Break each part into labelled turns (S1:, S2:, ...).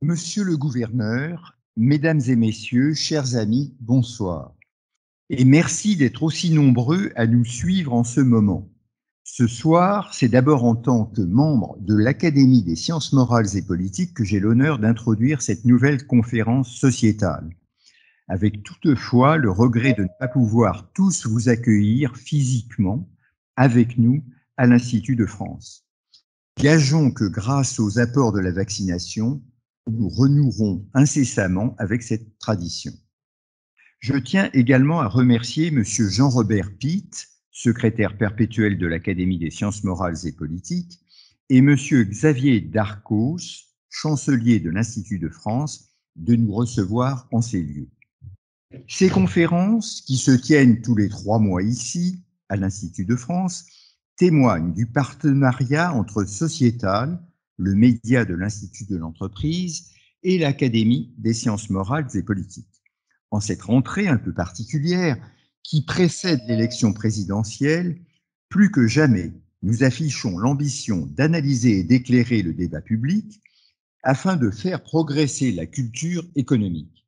S1: Monsieur le gouverneur, mesdames et messieurs, chers amis, bonsoir. Et merci d'être aussi nombreux à nous suivre en ce moment. Ce soir, c'est d'abord en tant que membre de l'Académie des sciences morales et politiques que j'ai l'honneur d'introduire cette nouvelle conférence sociétale, avec toutefois le regret de ne pas pouvoir tous vous accueillir physiquement avec nous à l'Institut de France. Gageons que grâce aux apports de la vaccination, nous renouerons incessamment avec cette tradition. Je tiens également à remercier M. Jean-Robert Pitt, secrétaire perpétuel de l'Académie des sciences morales et politiques, et M. Xavier Darcos, chancelier de l'Institut de France, de nous recevoir en ces lieux. Ces conférences, qui se tiennent tous les 3 mois ici, à l'Institut de France, témoignent du partenariat entre Sociétal, le média de l'Institut de l'entreprise, et l'Académie des sciences morales et politiques. En cette rentrée un peu particulière, qui précède l'élection présidentielle, plus que jamais, nous affichons l'ambition d'analyser et d'éclairer le débat public afin de faire progresser la culture économique.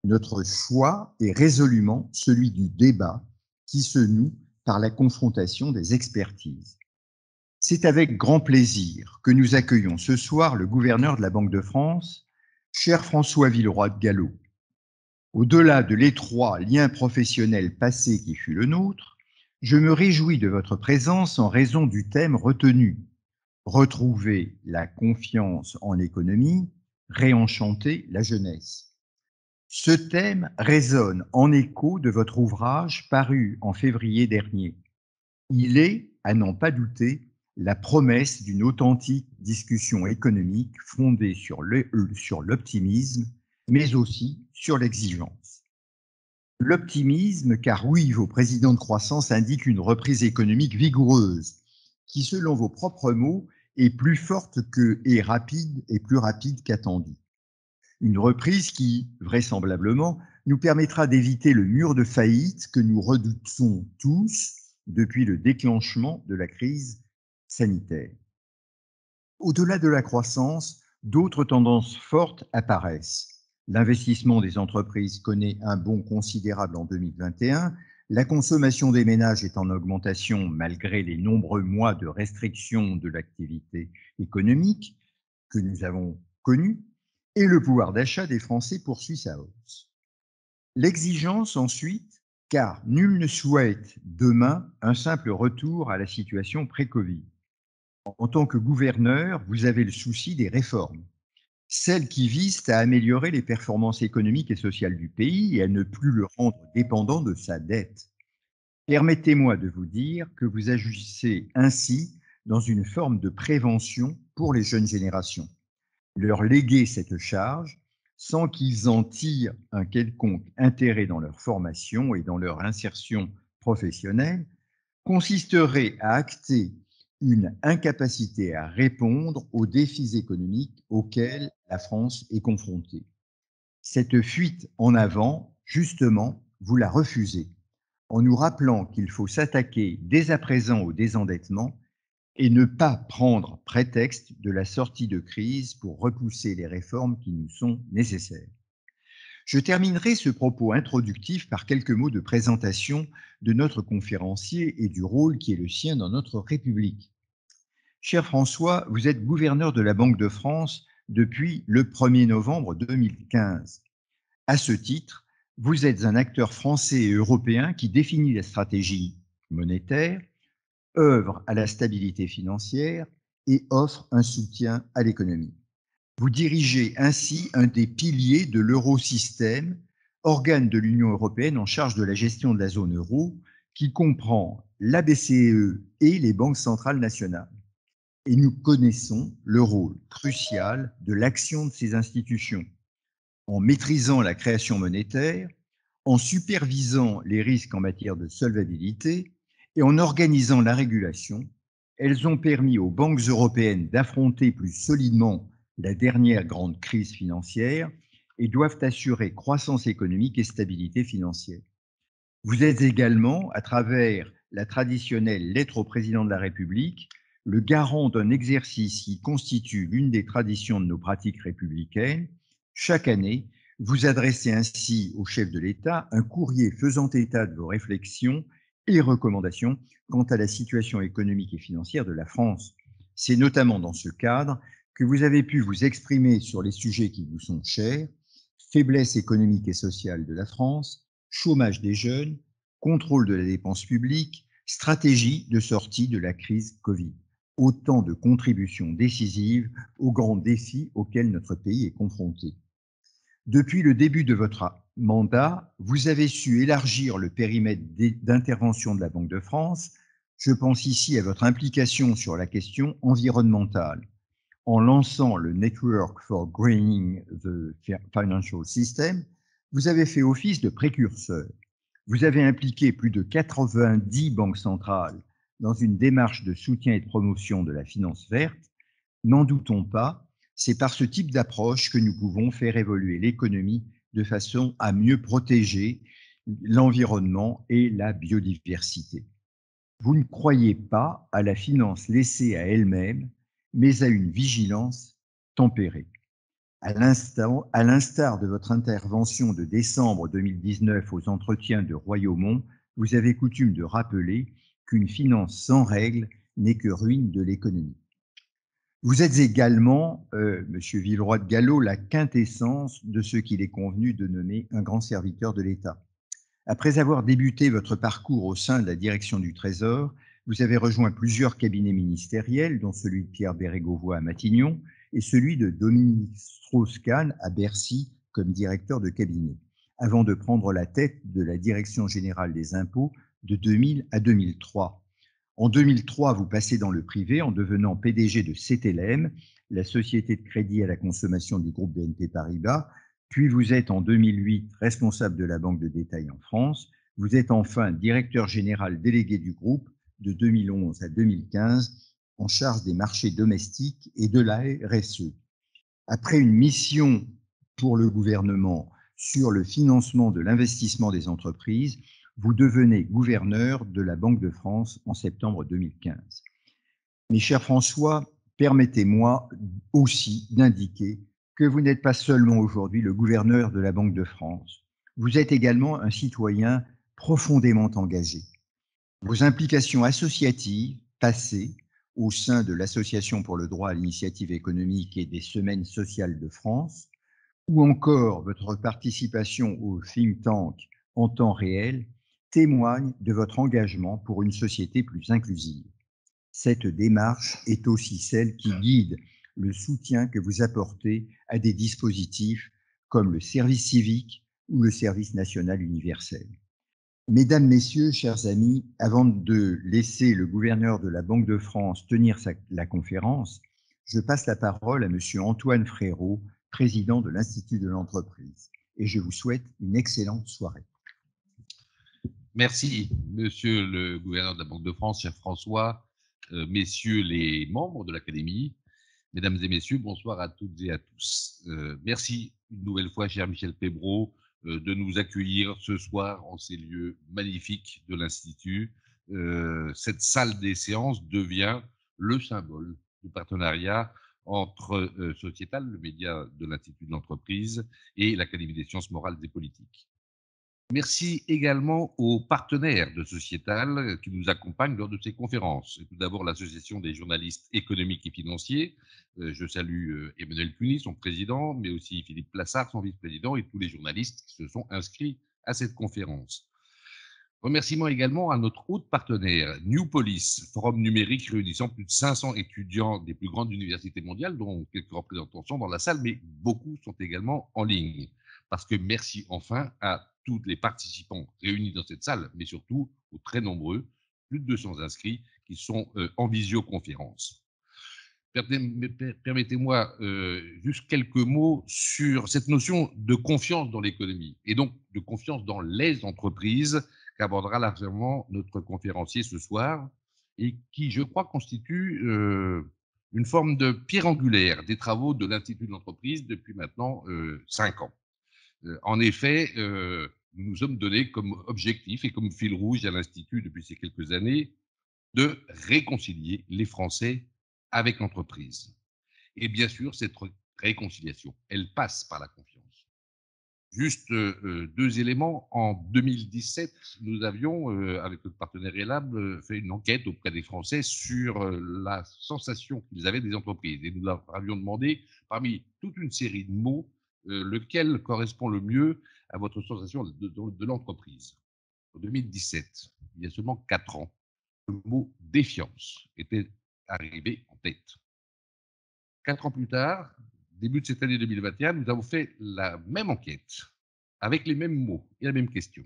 S1: Notre choix est résolument celui du débat qui se noue par la confrontation des expertises. C'est avec grand plaisir que nous accueillons ce soir le gouverneur de la Banque de France, cher François Villeroy de Galhau. Au-delà de l'étroit lien professionnel passé qui fut le nôtre, je me réjouis de votre présence en raison du thème retenu. Retrouver la confiance en l'économie, réenchanter la jeunesse. Ce thème résonne en écho de votre ouvrage paru en février dernier. Il est, à n'en pas douter, la promesse d'une authentique discussion économique fondée sur l'optimisme, mais aussi sur l'exigence. L'optimisme, car oui, vos présidents de croissance indiquent une reprise économique vigoureuse, qui, selon vos propres mots, est plus forte et plus rapide qu'attendue. Une reprise qui, vraisemblablement, nous permettra d'éviter le mur de faillite que nous redoutons tous depuis le déclenchement de la crise sanitaire. Au-delà de la croissance, d'autres tendances fortes apparaissent. L'investissement des entreprises connaît un bond considérable en 2021. La consommation des ménages est en augmentation malgré les nombreux mois de restriction de l'activité économique que nous avons connus. Et le pouvoir d'achat des Français poursuit sa hausse. L'exigence ensuite, car nul ne souhaite demain un simple retour à la situation pré-Covid. En tant que gouverneur, vous avez le souci des réformes, celles qui visent à améliorer les performances économiques et sociales du pays et à ne plus le rendre dépendant de sa dette. Permettez-moi de vous dire que vous agissez ainsi dans une forme de prévention pour les jeunes générations. Leur léguer cette charge sans qu'ils en tirent un quelconque intérêt dans leur formation et dans leur insertion professionnelle consisterait à acter une incapacité à répondre aux défis économiques auxquels la France est confrontée. Cette fuite en avant, justement, vous la refusez, en nous rappelant qu'il faut s'attaquer dès à présent au désendettement et ne pas prendre prétexte de la sortie de crise pour repousser les réformes qui nous sont nécessaires. Je terminerai ce propos introductif par quelques mots de présentation de notre conférencier et du rôle qui est le sien dans notre République. Cher François, vous êtes gouverneur de la Banque de France depuis le 1er novembre 2015. À ce titre, vous êtes un acteur français et européen qui définit la stratégie monétaire, œuvre à la stabilité financière et offre un soutien à l'économie. Vous dirigez ainsi un des piliers de l'eurosystème, organe de l'Union européenne en charge de la gestion de la zone euro, qui comprend la BCE et les banques centrales nationales. Et nous connaissons le rôle crucial de l'action de ces institutions, en maîtrisant la création monétaire, en supervisant les risques en matière de solvabilité et en organisant la régulation. Elles ont permis aux banques européennes d'affronter plus solidement la dernière grande crise financière et doivent assurer croissance économique et stabilité financière. Vous êtes également, à travers la traditionnelle lettre au président de la République, le garant d'un exercice qui constitue l'une des traditions de nos pratiques républicaines, chaque année, vous adressez ainsi au chef de l'État un courrier faisant état de vos réflexions et recommandations quant à la situation économique et financière de la France. C'est notamment dans ce cadre que vous avez pu vous exprimer sur les sujets qui vous sont chers: faiblesse économique et sociale de la France, chômage des jeunes, contrôle de la dépense publique, stratégie de sortie de la crise Covid. Autant de contributions décisives aux grands défis auxquels notre pays est confronté. Depuis le début de votre mandat, vous avez su élargir le périmètre d'intervention de la Banque de France. Je pense ici à votre implication sur la question environnementale. En lançant le Network for Greening the Financial System, vous avez fait office de précurseur. Vous avez impliqué plus de 90 banques centrales dans une démarche de soutien et de promotion de la finance verte. N'en doutons pas, c'est par ce type d'approche que nous pouvons faire évoluer l'économie de façon à mieux protéger l'environnement et la biodiversité. Vous ne croyez pas à la finance laissée à elle-même, mais à une vigilance tempérée. À l'instar de votre intervention de décembre 2019 aux entretiens de Royaumont, vous avez coutume de rappeler qu'une finance sans règles n'est que ruine de l'économie. Vous êtes également, Monsieur Villeroy de Galhau, la quintessence de ce qu'il est convenu de nommer un grand serviteur de l'État. Après avoir débuté votre parcours au sein de la direction du Trésor, vous avez rejoint plusieurs cabinets ministériels, dont celui de Pierre Bérégovoy à Matignon et celui de Dominique Strauss-Kahn à Bercy comme directeur de cabinet, avant de prendre la tête de la Direction générale des impôts de 2000 à 2003. En 2003, vous passez dans le privé en devenant PDG de CTLM, la société de crédit à la consommation du groupe BNP Paribas, puis vous êtes en 2008 responsable de la banque de détail en France. Vous êtes enfin directeur général délégué du groupe de 2011 à 2015, en charge des marchés domestiques et de la RSE. Après une mission pour le gouvernement sur le financement de l'investissement des entreprises, vous devenez gouverneur de la Banque de France en septembre 2015. Mes chers François, permettez-moi aussi d'indiquer que vous n'êtes pas seulement aujourd'hui le gouverneur de la Banque de France, vous êtes également un citoyen profondément engagé. Vos implications associatives passées au sein de l'Association pour le droit à l'initiative économique et des Semaines sociales de France, ou encore votre participation au think tank En temps réel, témoignent de votre engagement pour une société plus inclusive. Cette démarche est aussi celle qui guide le soutien que vous apportez à des dispositifs comme le service civique ou le service national universel. Mesdames, Messieurs, chers amis, avant de laisser le gouverneur de la Banque de France tenir la conférence, je passe la parole à Monsieur Antoine Frérot, président de l'Institut de l'entreprise, et je vous souhaite une excellente soirée.
S2: Merci, Monsieur le gouverneur de la Banque de France, cher François, messieurs les membres de l'Académie, mesdames et messieurs, bonsoir à toutes et à tous. Merci une nouvelle fois, cher Michel Pébreau, de nous accueillir ce soir en ces lieux magnifiques de l'Institut. Cette salle des séances devient le symbole du partenariat entre Sociétal, le média de l'Institut de l'entreprise, et l'Académie des sciences morales et politiques. Merci également aux partenaires de Sociétal qui nous accompagnent lors de ces conférences. Tout d'abord, l'Association des journalistes économiques et financiers. Je salue Emmanuel Cuny, son président, mais aussi Philippe Plassard, son vice-président, et tous les journalistes qui se sont inscrits à cette conférence. Remerciements également à notre autre partenaire, New Police, forum numérique réunissant plus de 500 étudiants des plus grandes universités mondiales, dont quelques représentants sont dans la salle, mais beaucoup sont également en ligne. Parce que merci enfin à tous les participants réunis dans cette salle, mais surtout aux très nombreux, plus de 200 inscrits, qui sont en visioconférence. Permettez-moi juste quelques mots sur cette notion de confiance dans l'économie, et donc de confiance dans les entreprises, qu'abordera largement notre conférencier ce soir, et qui, je crois, constitue une forme de pierre angulaire des travaux de l'Institut de l'entreprise depuis maintenant 5 ans. En effet, nous nous sommes donnés comme objectif et comme fil rouge à l'Institut depuis ces quelques années de réconcilier les Français avec l'entreprise. Et bien sûr, cette réconciliation, elle passe par la confiance. Juste 2 éléments. En 2017, nous avions, avec notre partenaire Elab, fait une enquête auprès des Français sur la sensation qu'ils avaient des entreprises. Et nous leur avions demandé, parmi toute une série de mots, lequel correspond le mieux à votre sensation de l'entreprise. En 2017, il y a seulement 4 ans, le mot défiance était arrivé en tête. 4 ans plus tard, début de cette année 2021, nous avons fait la même enquête, avec les mêmes mots et la même question.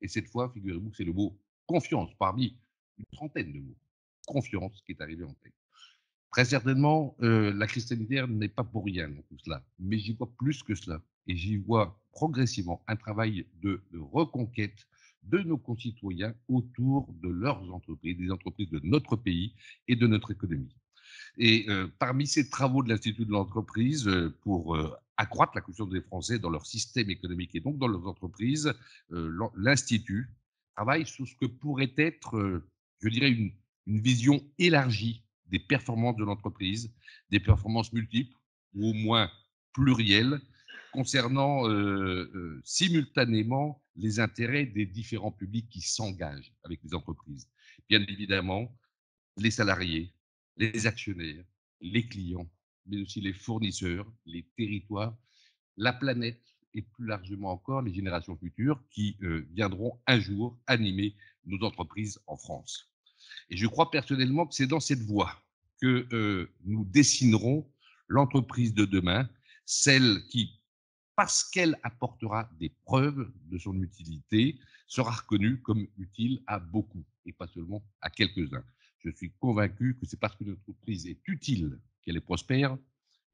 S2: Et cette fois, figurez-vous que c'est le mot confiance, parmi une trentaine de mots. Confiance qui est arrivé en tête. Très certainement, la crise sanitaire n'est pas pour rien dans tout cela, mais j'y vois plus que cela. Et j'y vois progressivement un travail de reconquête de nos concitoyens autour de leurs entreprises, des entreprises de notre pays et de notre économie. Et parmi ces travaux de l'Institut de l'entreprise, pour accroître la confiance des Français dans leur système économique et donc dans leurs entreprises, l'Institut travaille sur ce que pourrait être, je dirais, une vision élargie des performances de l'entreprise, des performances multiples ou au moins plurielles, concernant simultanément les intérêts des différents publics qui s'engagent avec les entreprises. Bien évidemment, les salariés, les actionnaires, les clients, mais aussi les fournisseurs, les territoires, la planète et plus largement encore les générations futures qui viendront un jour animer nos entreprises en France. Et je crois personnellement que c'est dans cette voie que nous dessinerons l'entreprise de demain, celle qui, parce qu'elle apportera des preuves de son utilité, sera reconnue comme utile à beaucoup et pas seulement à quelques-uns. Je suis convaincu que c'est parce que notre entreprise est utile qu'elle est prospère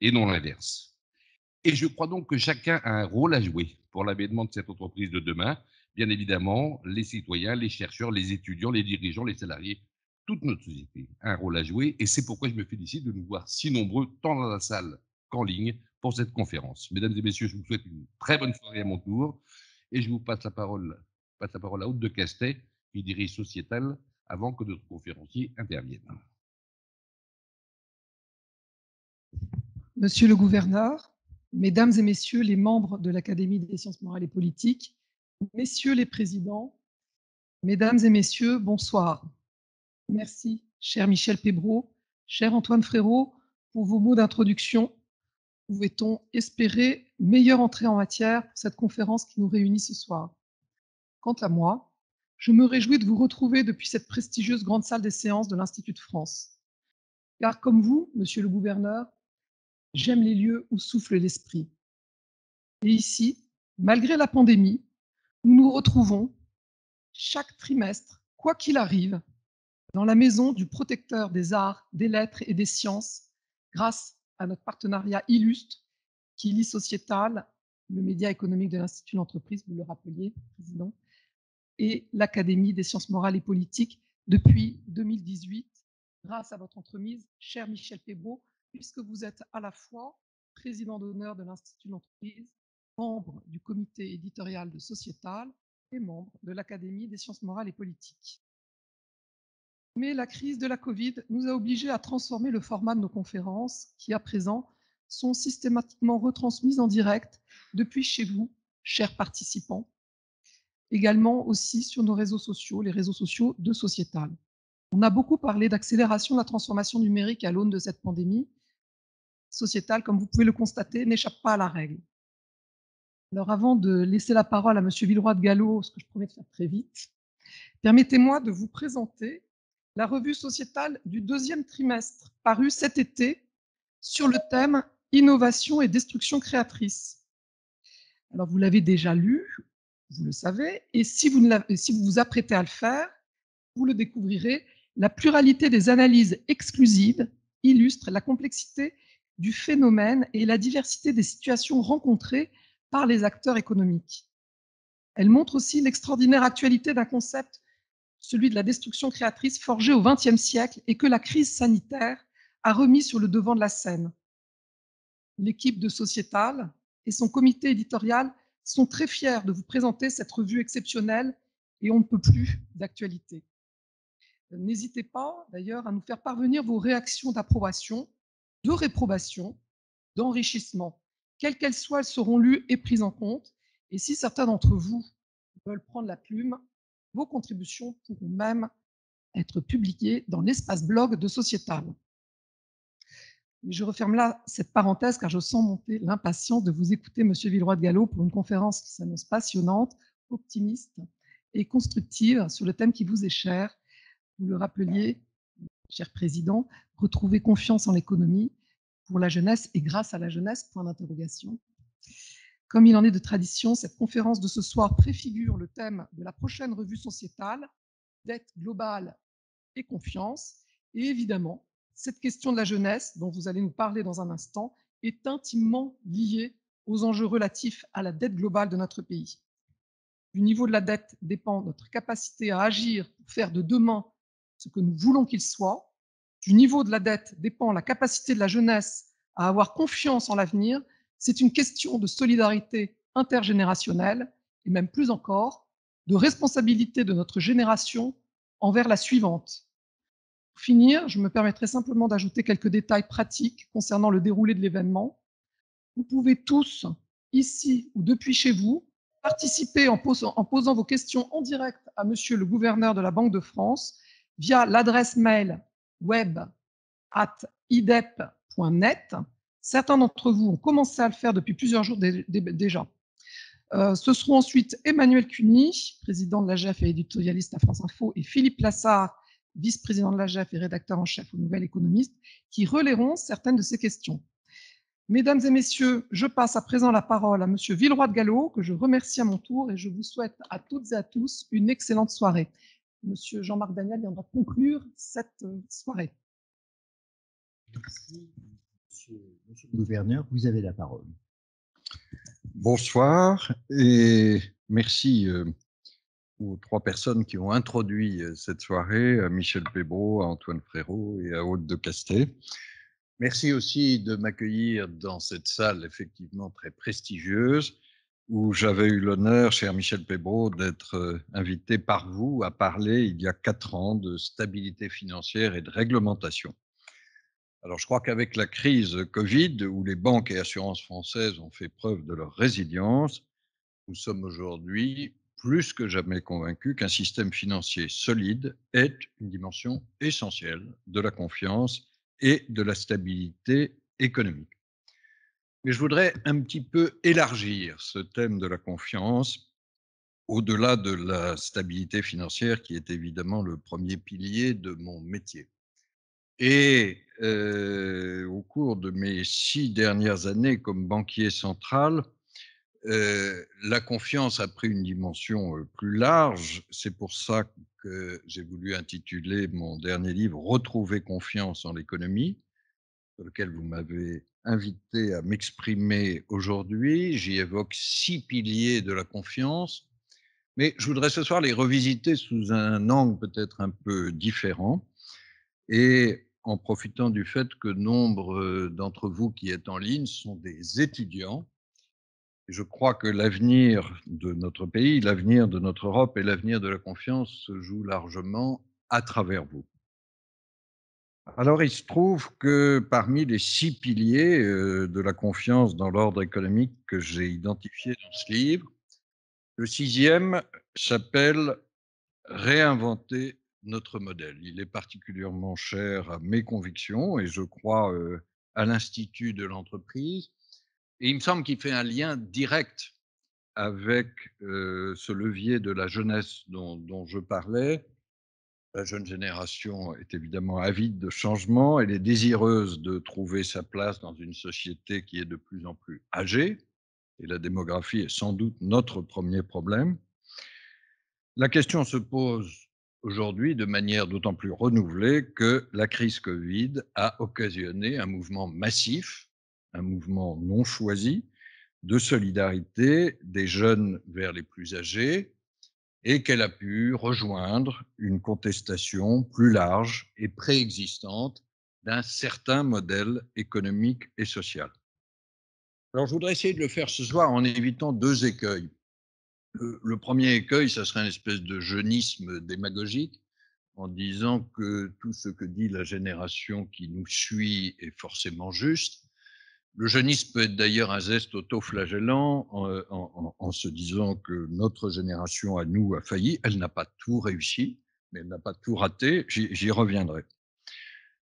S2: et non l'inverse. Et je crois donc que chacun a un rôle à jouer pour l'avènement de cette entreprise de demain. Bien évidemment, les citoyens, les chercheurs, les étudiants, les dirigeants, les salariés, toute notre société a un rôle à jouer. Et c'est pourquoi je me félicite de nous voir si nombreux, tant dans la salle qu'en ligne, pour cette conférence. Mesdames et messieurs, je vous souhaite une très bonne soirée à mon tour. Et je vous passe la parole à Aude de Castet, qui dirige Sociétal, avant que notre conférencier intervienne.
S3: Monsieur le gouverneur, mesdames et messieurs les membres de l'Académie des sciences morales et politiques, messieurs les présidents, mesdames et messieurs, bonsoir. Merci, cher Michel Pébreau, cher Antoine Frérot, pour vos mots d'introduction. Pouvait-on espérer meilleure entrée en matière pour cette conférence qui nous réunit ce soir? Quant à moi, je me réjouis de vous retrouver depuis cette prestigieuse grande salle des séances de l'Institut de France. Car comme vous, monsieur le gouverneur, j'aime les lieux où souffle l'esprit. Et ici, malgré la pandémie, nous nous retrouvons chaque trimestre, quoi qu'il arrive, dans la maison du protecteur des arts, des lettres et des sciences, grâce à notre partenariat illustre qui lie Sociétal, le média économique de l'Institut de l'entreprise, vous le rappeliez, Président, et l'Académie des sciences morales et politiques depuis 2018, grâce à votre entremise, cher Michel Pébreau, puisque vous êtes à la fois président d'honneur de l'Institut de l'entreprise, membre du comité éditorial de Sociétal et membre de l'Académie des sciences morales et politiques. Mais la crise de la Covid nous a obligés à transformer le format de nos conférences, qui à présent sont systématiquement retransmises en direct depuis chez vous, chers participants, également aussi sur nos réseaux sociaux, les réseaux sociaux de Sociétal. On a beaucoup parlé d'accélération de la transformation numérique à l'aune de cette pandémie. Sociétal, comme vous pouvez le constater, n'échappe pas à la règle. Alors avant de laisser la parole à Monsieur Villeroy de Galhau, ce que je promets de faire très vite, permettez-moi de vous présenter la revue Sociétal du deuxième trimestre, parue cet été, sur le thème « Innovation et destruction créatrice ». Alors vous l'avez déjà lu, vous le savez, et si vous vous apprêtez à le faire, vous le découvrirez, la pluralité des analyses exclusives illustre la complexité du phénomène et la diversité des situations rencontrées par les acteurs économiques. Elle montre aussi l'extraordinaire actualité d'un concept, celui de la destruction créatrice forgé au XXe siècle et que la crise sanitaire a remis sur le devant de la scène. L'équipe de Sociétal et son comité éditorial sont très fiers de vous présenter cette revue exceptionnelle et on ne peut plus d'actualité. N'hésitez pas d'ailleurs à nous faire parvenir vos réactions d'approbation, de réprobation, d'enrichissement. Quelles qu'elles soient, elles seront lues et prises en compte. Et si certains d'entre vous veulent prendre la plume, vos contributions pourront même être publiées dans l'espace blog de Sociétal. Je referme là cette parenthèse car je sens monter l'impatience de vous écouter, Monsieur Villeroy de Galhau, pour une conférence qui s'annonce passionnante, optimiste et constructive sur le thème qui vous est cher. Vous le rappeliez, cher Président, retrouver confiance en l'économie pour la jeunesse et grâce à la jeunesse, point d'interrogation. Comme il en est de tradition, cette conférence de ce soir préfigure le thème de la prochaine revue sociétale, dette globale et confiance. Et évidemment, cette question de la jeunesse, dont vous allez nous parler dans un instant, est intimement liée aux enjeux relatifs à la dette globale de notre pays. Du niveau de la dette dépend notre capacité à agir pour faire de demain ce que nous voulons qu'il soit. Du niveau de la dette dépend la capacité de la jeunesse à avoir confiance en l'avenir. C'est une question de solidarité intergénérationnelle et même plus encore, de responsabilité de notre génération envers la suivante. Pour finir, je me permettrai simplement d'ajouter quelques détails pratiques concernant le déroulé de l'événement. Vous pouvez tous, ici ou depuis chez vous, participer en posant vos questions en direct à Monsieur le gouverneur de la Banque de France via l'adresse mail web@idep.net. Certains d'entre vous ont commencé à le faire depuis plusieurs jours déjà. Ce seront ensuite Emmanuel Cuny, président de l'AGEF et éditorialiste à France Info, et Philippe Lassard, vice-président de l'AGEF et rédacteur en chef au Nouvel Économiste, qui relaieront certaines de ces questions. Mesdames et messieurs, je passe à présent la parole à Monsieur Villeroy de Galhau, que je remercie à mon tour, et je vous souhaite à toutes et à tous une excellente soirée. Monsieur Jean-Marc Daniel viendra conclure cette soirée.
S1: Merci, monsieur le gouverneur, vous avez la parole.
S4: Bonsoir et merci aux trois personnes qui ont introduit cette soirée, à Michel Pébro, à Antoine Frérot et à Aude de Castet. Merci aussi de m'accueillir dans cette salle effectivement très prestigieuse où j'avais eu l'honneur, cher Michel Pébro, d'être invité par vous à parler il y a 4 ans de stabilité financière et de réglementation. Alors, je crois qu'avec la crise Covid, où les banques et assurances françaises ont fait preuve de leur résilience, nous sommes aujourd'hui plus que jamais convaincus qu'un système financier solide est une dimension essentielle de la confiance et de la stabilité économique. Mais je voudrais un petit peu élargir ce thème de la confiance au-delà de la stabilité financière, qui est évidemment le premier pilier de mon métier. Et au cours de mes 6 dernières années comme banquier central, la confiance a pris une dimension plus large. C'est pour ça que j'ai voulu intituler mon dernier livre « Retrouver confiance en l'économie », sur lequel vous m'avez invité à m'exprimer aujourd'hui. J'y évoque 6 piliers de la confiance, mais je voudrais ce soir les revisiter sous un angle peut-être un peu différent. Et en profitant du fait que nombre d'entre vous qui êtes en ligne sont des étudiants. Je crois que l'avenir de notre pays, l'avenir de notre Europe et l'avenir de la confiance se joue largement à travers vous. Alors, il se trouve que parmi les 6 piliers de la confiance dans l'ordre économique que j'ai identifiés dans ce livre, le 6e s'appelle « Réinventer notre modèle ». Il est particulièrement cher à mes convictions et je crois à l'Institut de l'entreprise. Et il me semble qu'il fait un lien direct avec ce levier de la jeunesse dont je parlais. La jeune génération est évidemment avide de changement, elle est désireuse de trouver sa place dans une société qui est de plus en plus âgée, et la démographie est sans doute notre premier problème. La question se pose aujourd'hui de manière d'autant plus renouvelée que la crise Covid a occasionné un mouvement massif, un mouvement non choisi, de solidarité des jeunes vers les plus âgés, et qu'elle a pu rejoindre une contestation plus large et préexistante d'un certain modèle économique et social. Alors, je voudrais essayer de le faire ce soir en évitant 2 écueils. Le premier écueil, ça serait une espèce de jeunisme démagogique, en disant que tout ce que dit la génération qui nous suit est forcément juste. Le jeunisme peut être d'ailleurs un zeste autoflagellant en se disant que notre génération à nous a failli. Elle n'a pas tout réussi, mais elle n'a pas tout raté. J'y reviendrai.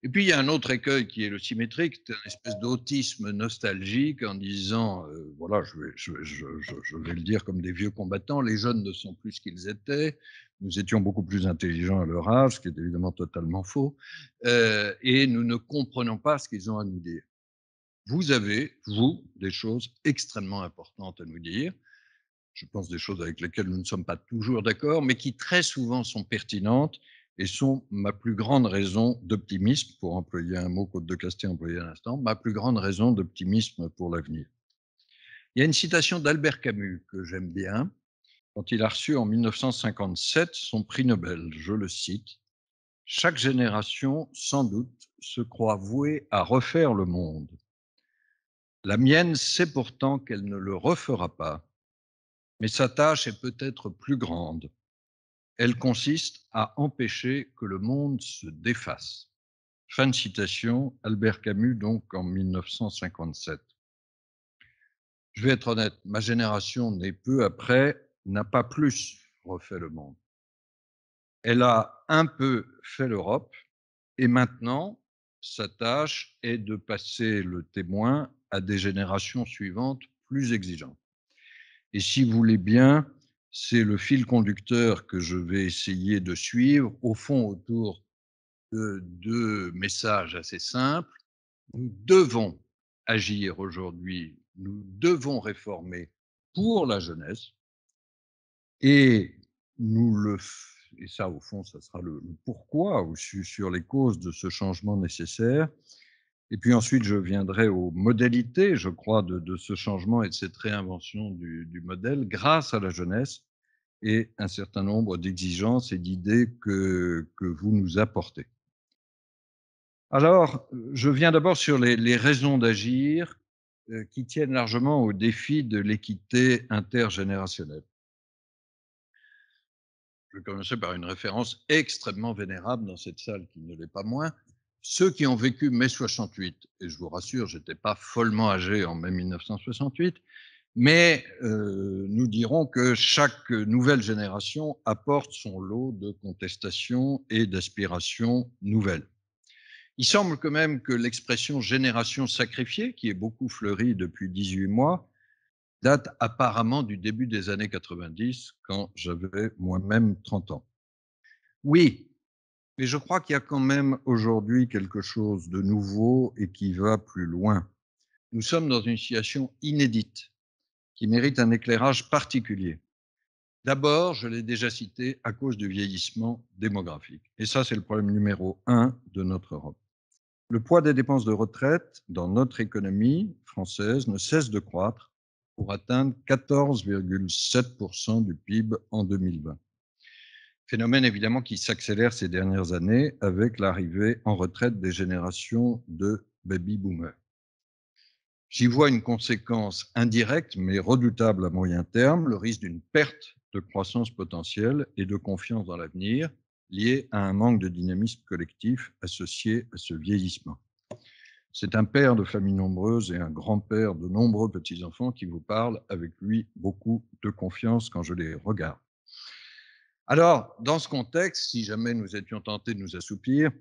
S4: Et puis, il y a un autre écueil qui est le symétrique, c'est une espèce d'autisme nostalgique en disant, voilà, je vais le dire comme des vieux combattants, les jeunes ne sont plus ce qu'ils étaient, nous étions beaucoup plus intelligents à leur âge, ce qui est évidemment totalement faux, et nous ne comprenons pas ce qu'ils ont à nous dire. Vous avez, vous, des choses extrêmement importantes à nous dire, je pense des choses avec lesquelles nous ne sommes pas toujours d'accord, mais qui très souvent sont pertinentes et sont ma plus grande raison d'optimisme, pour employer un mot qu'Aude de Castet employait à l'instant, ma plus grande raison d'optimisme pour l'avenir. Il y a une citation d'Albert Camus que j'aime bien, quand il a reçu en 1957 son prix Nobel. Je le cite, « Chaque génération, sans doute, se croit vouée à refaire le monde. La mienne sait pourtant qu'elle ne le refera pas, mais sa tâche est peut-être plus grande. Elle consiste à empêcher que le monde se défasse. » Fin de citation, Albert Camus, donc en 1957. Je vais être honnête, ma génération, née peu après, n'a pas plus refait le monde. Elle a un peu fait l'Europe et maintenant, sa tâche est de passer le témoin à des générations suivantes plus exigeantes. Et si vous voulez bien, c'est le fil conducteur que je vais essayer de suivre, au fond autour de deux messages assez simples. Nous devons agir aujourd'hui, nous devons réformer pour la jeunesse, et et ça au fond, ça sera le pourquoi ou sur les causes de ce changement nécessaire. Et puis ensuite, je viendrai aux modalités, je crois, de ce changement et de cette réinvention du modèle grâce à la jeunesse et un certain nombre d'exigences et d'idées que vous nous apportez. Alors, je viens d'abord sur les raisons d'agir qui tiennent largement au défi de l'équité intergénérationnelle. Je vais commencer par une référence extrêmement vénérable dans cette salle qui ne l'est pas moins. Ceux qui ont vécu mai 68, et je vous rassure, je n'étais pas follement âgé en mai 1968, mais nous dirons que chaque nouvelle génération apporte son lot de contestations et d'aspirations nouvelles. Il semble quand même que l'expression « génération sacrifiée », qui est beaucoup fleurie depuis 18 mois, date apparemment du début des années 90, quand j'avais moi-même 30 ans. Oui, mais je crois qu'il y a quand même aujourd'hui quelque chose de nouveau et qui va plus loin. Nous sommes dans une situation inédite qui mérite un éclairage particulier. D'abord, je l'ai déjà cité, à cause du vieillissement démographique. Et ça, c'est le problème numéro 1 de notre Europe. Le poids des dépenses de retraite dans notre économie française ne cesse de croître pour atteindre 14,7% du PIB en 2020. Phénomène évidemment qui s'accélère ces dernières années avec l'arrivée en retraite des générations de baby-boomers. J'y vois une conséquence indirecte mais redoutable à moyen terme, le risque d'une perte de croissance potentielle et de confiance dans l'avenir lié à un manque de dynamisme collectif associé à ce vieillissement. C'est un père de famille nombreuse et un grand-père de nombreux petits-enfants qui vous parle avec lui beaucoup de confiance quand je les regarde. Alors, dans ce contexte, si jamais nous étions tentés de nous assoupir,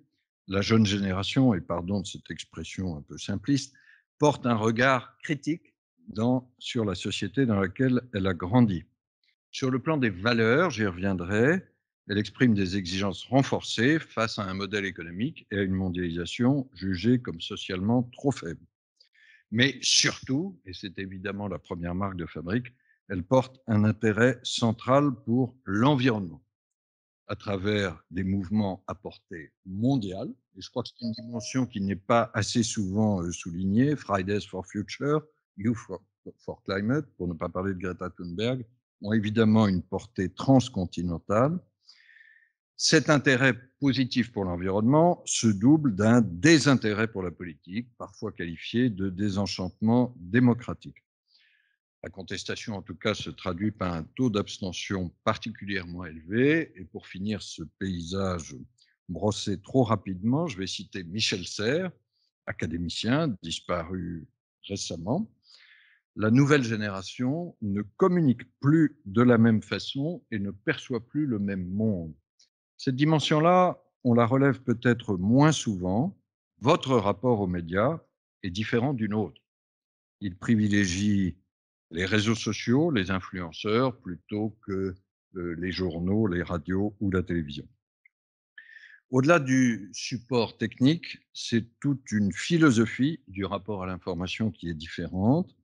S4: la jeune génération, et pardon de cette expression un peu simpliste, porte un regard critique sur la société dans laquelle elle a grandi. Sur le plan des valeurs, j'y reviendrai, elle exprime des exigences renforcées face à un modèle économique et à une mondialisation jugée comme socialement trop faible. Mais surtout, et c'est évidemment la première marque de fabrique, elle porte un intérêt central pour l'environnement à travers des mouvements à portée mondiale. Et je crois que c'est une dimension qui n'est pas assez souvent soulignée. Fridays for Future, Youth for Climate, pour ne pas parler de Greta Thunberg, ont évidemment une portée transcontinentale. Cet intérêt positif pour l'environnement se double d'un désintérêt pour la politique, parfois qualifié de désenchantement démocratique. La contestation, en tout cas, se traduit par un taux d'abstention particulièrement élevé. Et pour finir ce paysage brosser trop rapidement, je vais citer Michel Serres, académicien disparu récemment. La nouvelle génération ne communique plus de la même façon et ne perçoit plus le même monde. Cette dimension-là, on la relève peut-être moins souvent. Votre rapport aux médias est différent du nôtre. Il privilégie les réseaux sociaux, les influenceurs, plutôt que les journaux, les radios ou la télévision. Au-delà du support technique, c'est toute une philosophie du rapport à l'information qui est différente.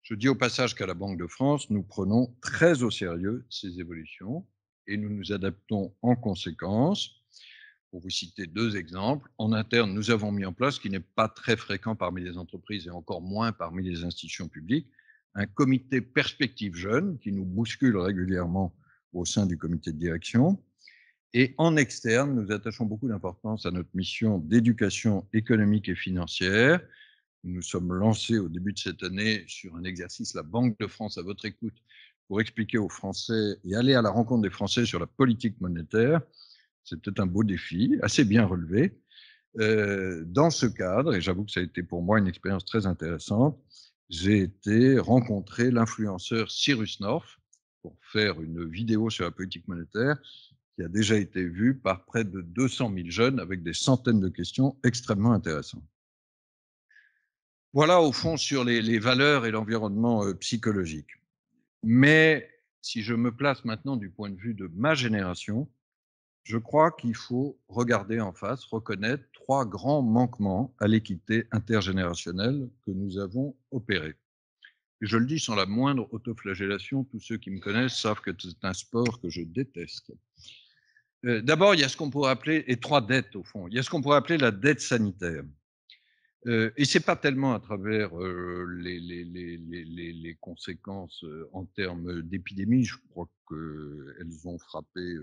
S4: Je dis au passage qu'à la Banque de France, nous prenons très au sérieux ces évolutions et nous nous adaptons en conséquence. Pour vous citer 2 exemples, en interne, nous avons mis en place, ce qui n'est pas très fréquent parmi les entreprises et encore moins parmi les institutions publiques, un comité perspective jeune qui nous bouscule régulièrement au sein du comité de direction. Et en externe, nous attachons beaucoup d'importance à notre mission d'éducation économique et financière. Nous nous sommes lancés au début de cette année sur un exercice, la Banque de France à votre écoute, pour expliquer aux Français et aller à la rencontre des Français sur la politique monétaire. C'était un beau défi, assez bien relevé. Dans ce cadre, et j'avoue que ça a été pour moi une expérience très intéressante, j'ai été rencontrer l'influenceur Cyrus North pour faire une vidéo sur la politique monétaire qui a déjà été vue par près de 200 000 jeunes avec des centaines de questions extrêmement intéressantes. Voilà au fond sur les valeurs et l'environnement psychologique. Mais si je me place maintenant du point de vue de ma génération, je crois qu'il faut regarder en face, reconnaître 3 grands manquements à l'équité intergénérationnelle que nous avons opérés. Et je le dis sans la moindre autoflagellation, tous ceux qui me connaissent savent que c'est un sport que je déteste. D'abord, il y a ce qu'on pourrait appeler, et 3 dettes au fond, il y a ce qu'on pourrait appeler la dette sanitaire. Et ce n'est pas tellement à travers les conséquences en termes d'épidémie, je crois qu'elles ont frappé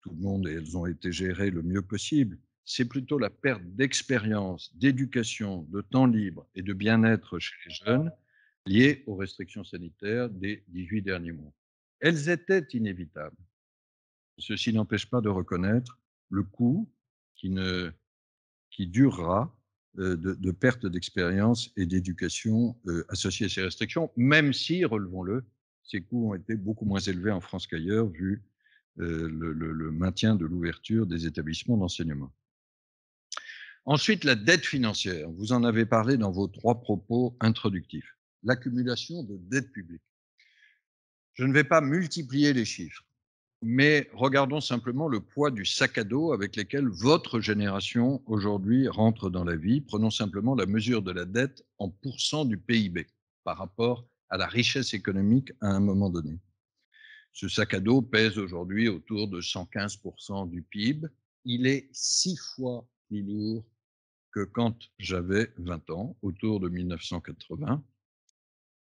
S4: tout le monde et elles ont été gérées le mieux possible. C'est plutôt la perte d'expérience, d'éducation, de temps libre et de bien-être chez les jeunes liée aux restrictions sanitaires des 18 derniers mois. Elles étaient inévitables. Ceci n'empêche pas de reconnaître le coût qui durera de perte d'expérience et d'éducation associée à ces restrictions, même si, relevons-le, ces coûts ont été beaucoup moins élevés en France qu'ailleurs, vu le maintien de l'ouverture des établissements d'enseignement. Ensuite, la dette financière. Vous en avez parlé dans vos 3 propos introductifs. L'accumulation de dettes publiques. Je ne vais pas multiplier les chiffres, mais regardons simplement le poids du sac à dos avec lequel votre génération aujourd'hui rentre dans la vie. Prenons simplement la mesure de la dette en pourcent du PIB par rapport à la richesse économique à un moment donné. Ce sac à dos pèse aujourd'hui autour de 115% du PIB. Il est 6 fois plus lourd que quand j'avais 20 ans, autour de 1980.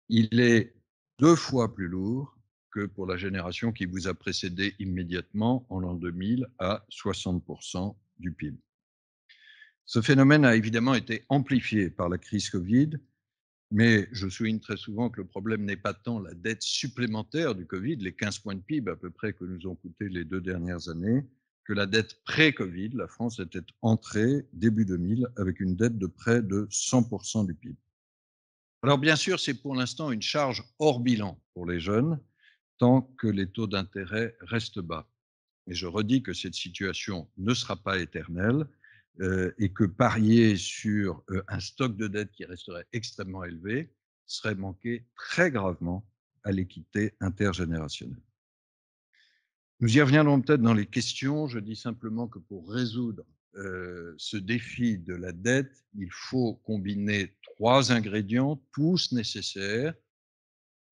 S4: Il est 2 fois plus lourd que pour la génération qui vous a précédé immédiatement en l'an 2000 à 60% du PIB. Ce phénomène a évidemment été amplifié par la crise Covid, mais je souligne très souvent que le problème n'est pas tant la dette supplémentaire du Covid, les 15 points de PIB à peu près que nous ont coûté les 2 dernières années, que la dette pré-Covid. La France était entrée début 2000 avec une dette de près de 100% du PIB. Alors bien sûr, c'est pour l'instant une charge hors bilan pour les jeunes, tant que les taux d'intérêt restent bas. Mais je redis que cette situation ne sera pas éternelle et que parier sur un stock de dette qui resterait extrêmement élevé serait manquer très gravement à l'équité intergénérationnelle. Nous y reviendrons peut-être dans les questions. Je dis simplement que pour résoudre ce défi de la dette, il faut combiner 3 ingrédients, tous nécessaires.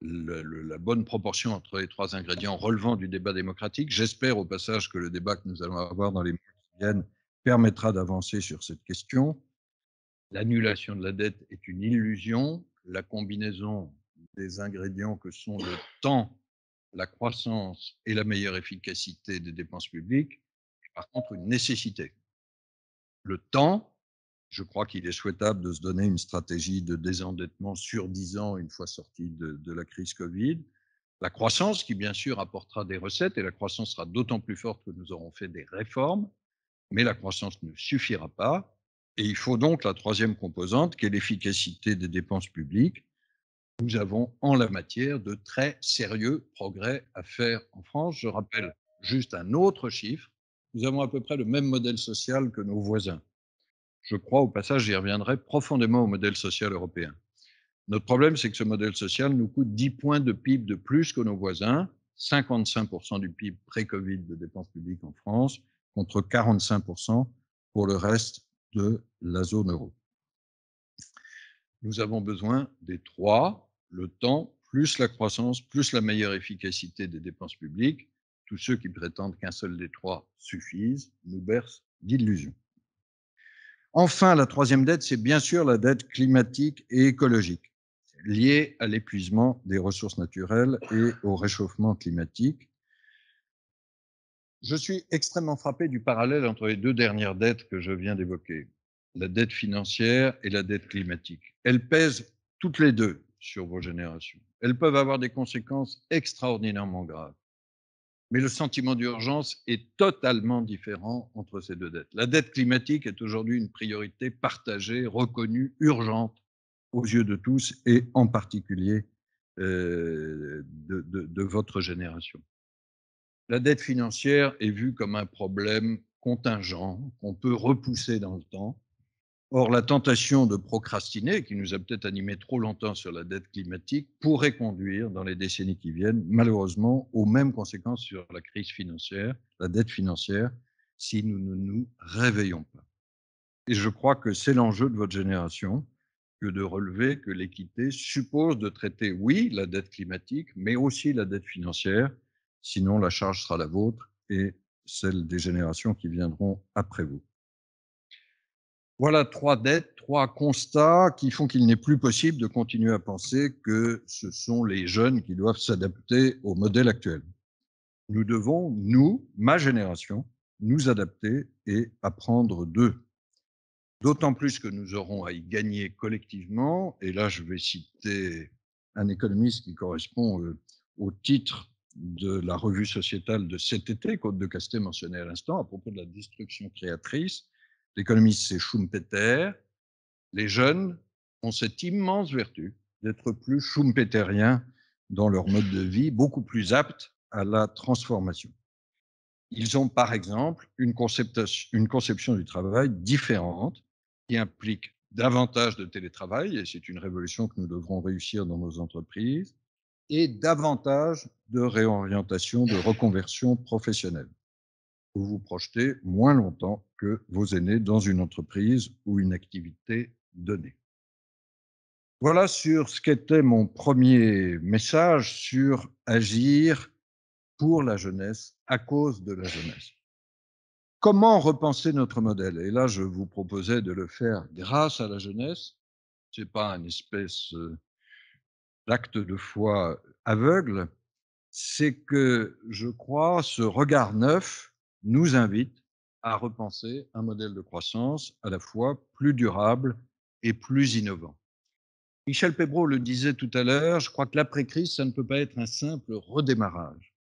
S4: La bonne proportion entre les 3 ingrédients relevant du débat démocratique. J'espère au passage que le débat que nous allons avoir dans les mois qui viennent permettra d'avancer sur cette question. L'annulation de la dette est une illusion. La combinaison des ingrédients que sont le temps, la croissance et la meilleure efficacité des dépenses publiques est par contre une nécessité. Le temps, je crois qu'il est souhaitable de se donner une stratégie de désendettement sur 10 ans une fois sorti de la crise Covid. La croissance qui, bien sûr, apportera des recettes et la croissance sera d'autant plus forte que nous aurons fait des réformes. Mais la croissance ne suffira pas. Et il faut donc la troisième composante, qui est l'efficacité des dépenses publiques. Nous avons en la matière de très sérieux progrès à faire en France. Je rappelle juste un autre chiffre. Nous avons à peu près le même modèle social que nos voisins. Je crois, au passage, j'y reviendrai, profondément au modèle social européen. Notre problème, c'est que ce modèle social nous coûte 10 points de PIB de plus que nos voisins, 55% du PIB pré-Covid de dépenses publiques en France, contre 45% pour le reste de la zone euro. Nous avons besoin des trois, le temps, plus la croissance, plus la meilleure efficacité des dépenses publiques. Tous ceux qui prétendent qu'un seul des trois suffise nous bercent d'illusions. Enfin, la troisième dette, c'est bien sûr la dette climatique et écologique, liée à l'épuisement des ressources naturelles et au réchauffement climatique. Je suis extrêmement frappé du parallèle entre les deux dernières dettes que je viens d'évoquer, la dette financière et la dette climatique. Elles pèsent toutes les deux sur vos générations. Elles peuvent avoir des conséquences extraordinairement graves. Mais le sentiment d'urgence est totalement différent entre ces deux dettes. La dette climatique est aujourd'hui une priorité partagée, reconnue, urgente aux yeux de tous et en particulier de votre génération. La dette financière est vue comme un problème contingent qu'on peut repousser dans le temps. Or, la tentation de procrastiner, qui nous a peut-être animés trop longtemps sur la dette climatique, pourrait conduire, dans les décennies qui viennent, malheureusement, aux mêmes conséquences sur la crise financière, la dette financière, si nous ne nous réveillons pas. Et je crois que c'est l'enjeu de votre génération, que de relever que l'équité suppose de traiter, oui, la dette climatique, mais aussi la dette financière, sinon la charge sera la vôtre et celle des générations qui viendront après vous. Voilà trois dettes, trois constats qui font qu'il n'est plus possible de continuer à penser que ce sont les jeunes qui doivent s'adapter au modèle actuel. Nous devons, nous, ma génération, nous adapter et apprendre d'eux. D'autant plus que nous aurons à y gagner collectivement. Et là, je vais citer un économiste qui correspond au titre de la revue sociétale de cet été, qu'Aude de Castet mentionnait à l'instant, à propos de la destruction créatrice. L'économiste, c'est Schumpeter. Les jeunes ont cette immense vertu d'être plus schumpeteriens dans leur mode de vie, beaucoup plus aptes à la transformation. Ils ont, par exemple, une conception du travail différente qui implique davantage de télétravail, et c'est une révolution que nous devrons réussir dans nos entreprises, et davantage de réorientation, de reconversion professionnelle. Vous vous projetez moins longtemps que vos aînés dans une entreprise ou une activité donnée. Voilà sur ce qu'était mon premier message sur agir pour la jeunesse, à cause de la jeunesse. Comment repenser notre modèle? Et là, je vous proposais de le faire grâce à la jeunesse. Ce n'est pas une espèce d'acte de foi aveugle, c'est que, je crois, ce regard neuf nous invite à repenser un modèle de croissance à la fois plus durable et plus innovant. Michel Pébroux le disait tout à l'heure, je crois que l'après-crise, ça ne peut pas être un simple redémarrage.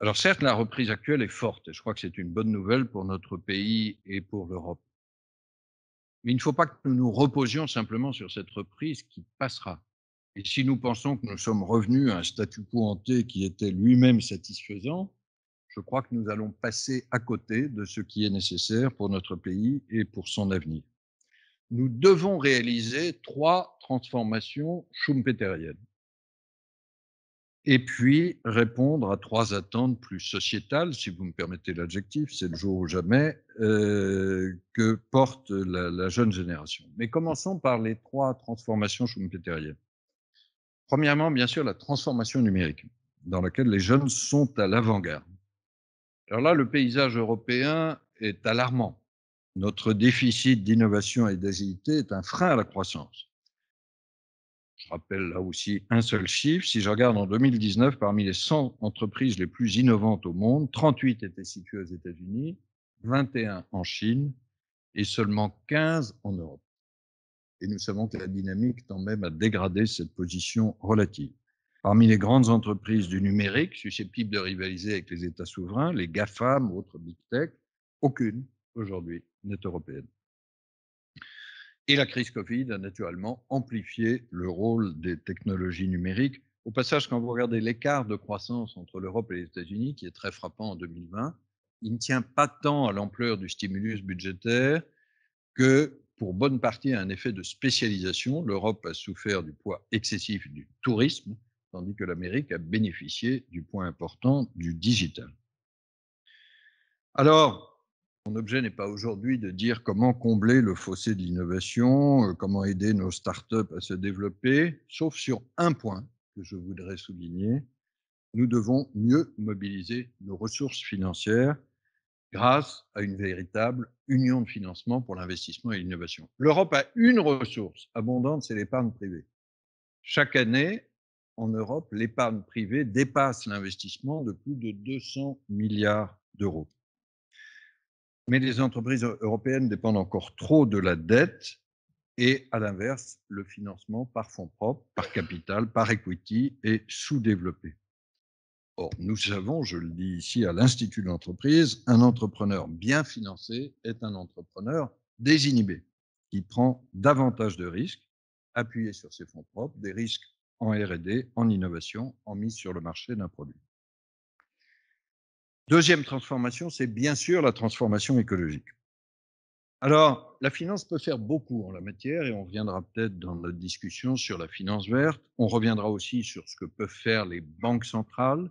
S4: Alors certes, la reprise actuelle est forte, et je crois que c'est une bonne nouvelle pour notre pays et pour l'Europe. Mais il ne faut pas que nous nous reposions simplement sur cette reprise qui passera. Et si nous pensons que nous sommes revenus à un statu quo ante qui était lui-même satisfaisant, je crois que nous allons passer à côté de ce qui est nécessaire pour notre pays et pour son avenir. Nous devons réaliser trois transformations schumpeteriennes. Et puis répondre à trois attentes plus sociétales, si vous me permettez l'adjectif, c'est le jour ou jamais, que porte la jeune génération. Mais commençons par les trois transformations schumpeteriennes. Premièrement, bien sûr, la transformation numérique, dans laquelle les jeunes sont à l'avant-garde. Alors là, le paysage européen est alarmant. Notre déficit d'innovation et d'agilité est un frein à la croissance. Je rappelle là aussi un seul chiffre. Si je regarde en 2019, parmi les 100 entreprises les plus innovantes au monde, 38 étaient situées aux États-Unis, 21 en Chine et seulement 15 en Europe. Et nous savons que la dynamique tend même à dégrader cette position relative. Parmi les grandes entreprises du numérique susceptibles de rivaliser avec les États souverains, les GAFAM, autres Big Tech, aucune aujourd'hui n'est européenne. Et la crise Covid a naturellement amplifié le rôle des technologies numériques. Au passage, quand vous regardez l'écart de croissance entre l'Europe et les États-Unis, qui est très frappant en 2020, il ne tient pas tant à l'ampleur du stimulus budgétaire que, pour bonne partie, à un effet de spécialisation. L'Europe a souffert du poids excessif du tourisme, tandis que l'Amérique a bénéficié du poids important du digital. Alors, mon objet n'est pas aujourd'hui de dire comment combler le fossé de l'innovation, comment aider nos startups à se développer, sauf sur un point que je voudrais souligner. Nous devons mieux mobiliser nos ressources financières grâce à une véritable union de financement pour l'investissement et l'innovation. L'Europe a une ressource abondante, c'est l'épargne privée. Chaque année, en Europe, l'épargne privée dépasse l'investissement de plus de 200 milliards d'euros. Mais les entreprises européennes dépendent encore trop de la dette et, à l'inverse, le financement par fonds propres, par capital, par equity est sous-développé. Or, nous savons, je le dis ici à l'Institut de l'entreprise, un entrepreneur bien financé est un entrepreneur désinhibé, qui prend davantage de risques, appuyés sur ses fonds propres, des risques en R&D, en innovation, en mise sur le marché d'un produit. Deuxième transformation, c'est bien sûr la transformation écologique. Alors, la finance peut faire beaucoup en la matière et on reviendra peut-être dans notre discussion sur la finance verte. On reviendra aussi sur ce que peuvent faire les banques centrales.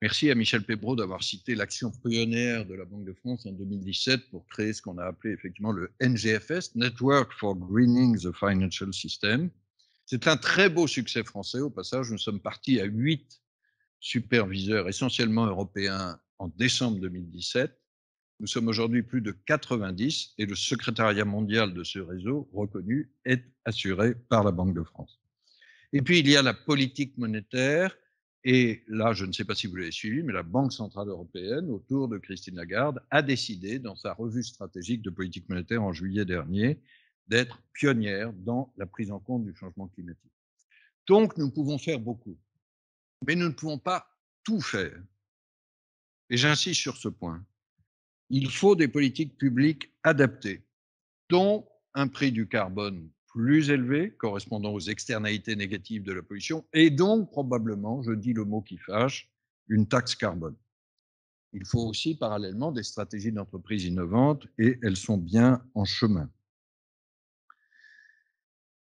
S4: Merci à Michel Pébroux d'avoir cité l'action pionnière de la Banque de France en 2017 pour créer ce qu'on a appelé effectivement le NGFS, Network for Greening the Financial System. C'est un très beau succès français. Au passage, nous sommes partis à 8 superviseurs essentiellement européens en décembre 2017. Nous sommes aujourd'hui plus de 90 et le secrétariat mondial de ce réseau reconnu est assuré par la Banque de France. Et puis, il y a la politique monétaire. Et là, je ne sais pas si vous l'avez suivi, mais la Banque centrale européenne, autour de Christine Lagarde, a décidé, dans sa revue stratégique de politique monétaire en juillet dernier, d'être pionnière dans la prise en compte du changement climatique. Donc, nous pouvons faire beaucoup, mais nous ne pouvons pas tout faire. Et j'insiste sur ce point. Il faut des politiques publiques adaptées, dont un prix du carbone plus élevé, correspondant aux externalités négatives de la pollution, et donc probablement, je dis le mot qui fâche, une taxe carbone. Il faut aussi parallèlement des stratégies d'entreprise innovantes, et elles sont bien en chemin.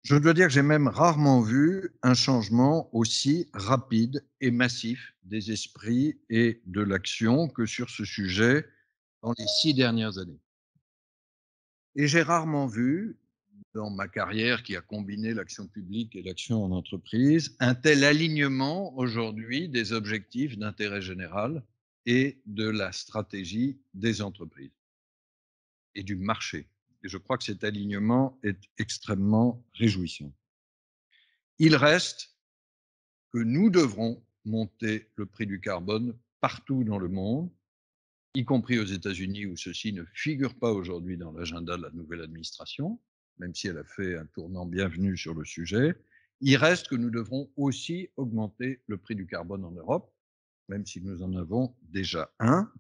S4: Je dois dire que j'ai même rarement vu un changement aussi rapide et massif des esprits et de l'action que sur ce sujet dans les 6 dernières années. Et j'ai rarement vu, dans ma carrière qui a combiné l'action publique et l'action en entreprise, un tel alignement aujourd'hui des objectifs d'intérêt général et de la stratégie des entreprises et du marché. Et je crois que cet alignement est extrêmement réjouissant. Il reste que nous devrons monter le prix du carbone partout dans le monde, y compris aux États-Unis où ceci ne figure pas aujourd'hui dans l'agenda de la nouvelle administration, même si elle a fait un tournant bienvenu sur le sujet. Il reste que nous devrons aussi augmenter le prix du carbone en Europe, même si nous en avons déjà un.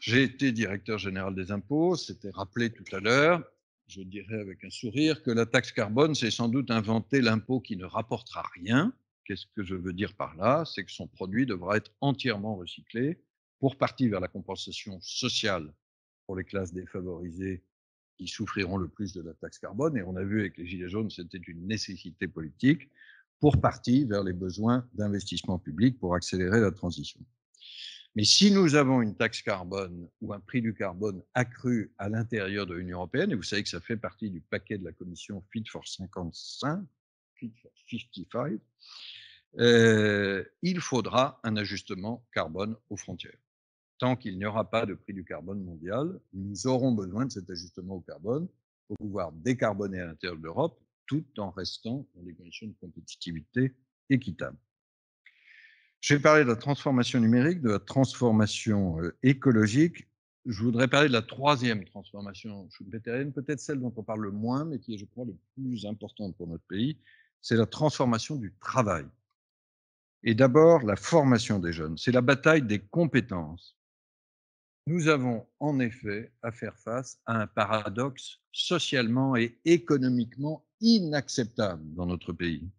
S4: J'ai été directeur général des impôts, c'était rappelé tout à l'heure. Je dirais avec un sourire que la taxe carbone, c'est sans doute inventer l'impôt qui ne rapportera rien. Qu'est-ce que je veux dire par là? C'est que son produit devra être entièrement recyclé, pour partie vers la compensation sociale pour les classes défavorisées qui souffriront le plus de la taxe carbone. Et on a vu avec les Gilets jaunes, c'était une nécessité politique, pour partie vers les besoins d'investissement public pour accélérer la transition. Mais si nous avons une taxe carbone ou un prix du carbone accru à l'intérieur de l'Union européenne, et vous savez que ça fait partie du paquet de la Commission Fit for 55, Fit for 55, il faudra un ajustement carbone aux frontières. Tant qu'il n'y aura pas de prix du carbone mondial, nous aurons besoin de cet ajustement au carbone pour pouvoir décarboner à l'intérieur de l'Europe tout en restant dans des conditions de compétitivité équitables. J'ai parlé de la transformation numérique, de la transformation écologique. Je voudrais parler de la troisième transformation schumpeterienne, peut-être celle dont on parle le moins, mais qui est, je crois, le plus importante pour notre pays, c'est la transformation du travail. Et d'abord, la formation des jeunes. C'est la bataille des compétences. Nous avons en effet à faire face à un paradoxe socialement et économiquement inacceptable dans notre pays.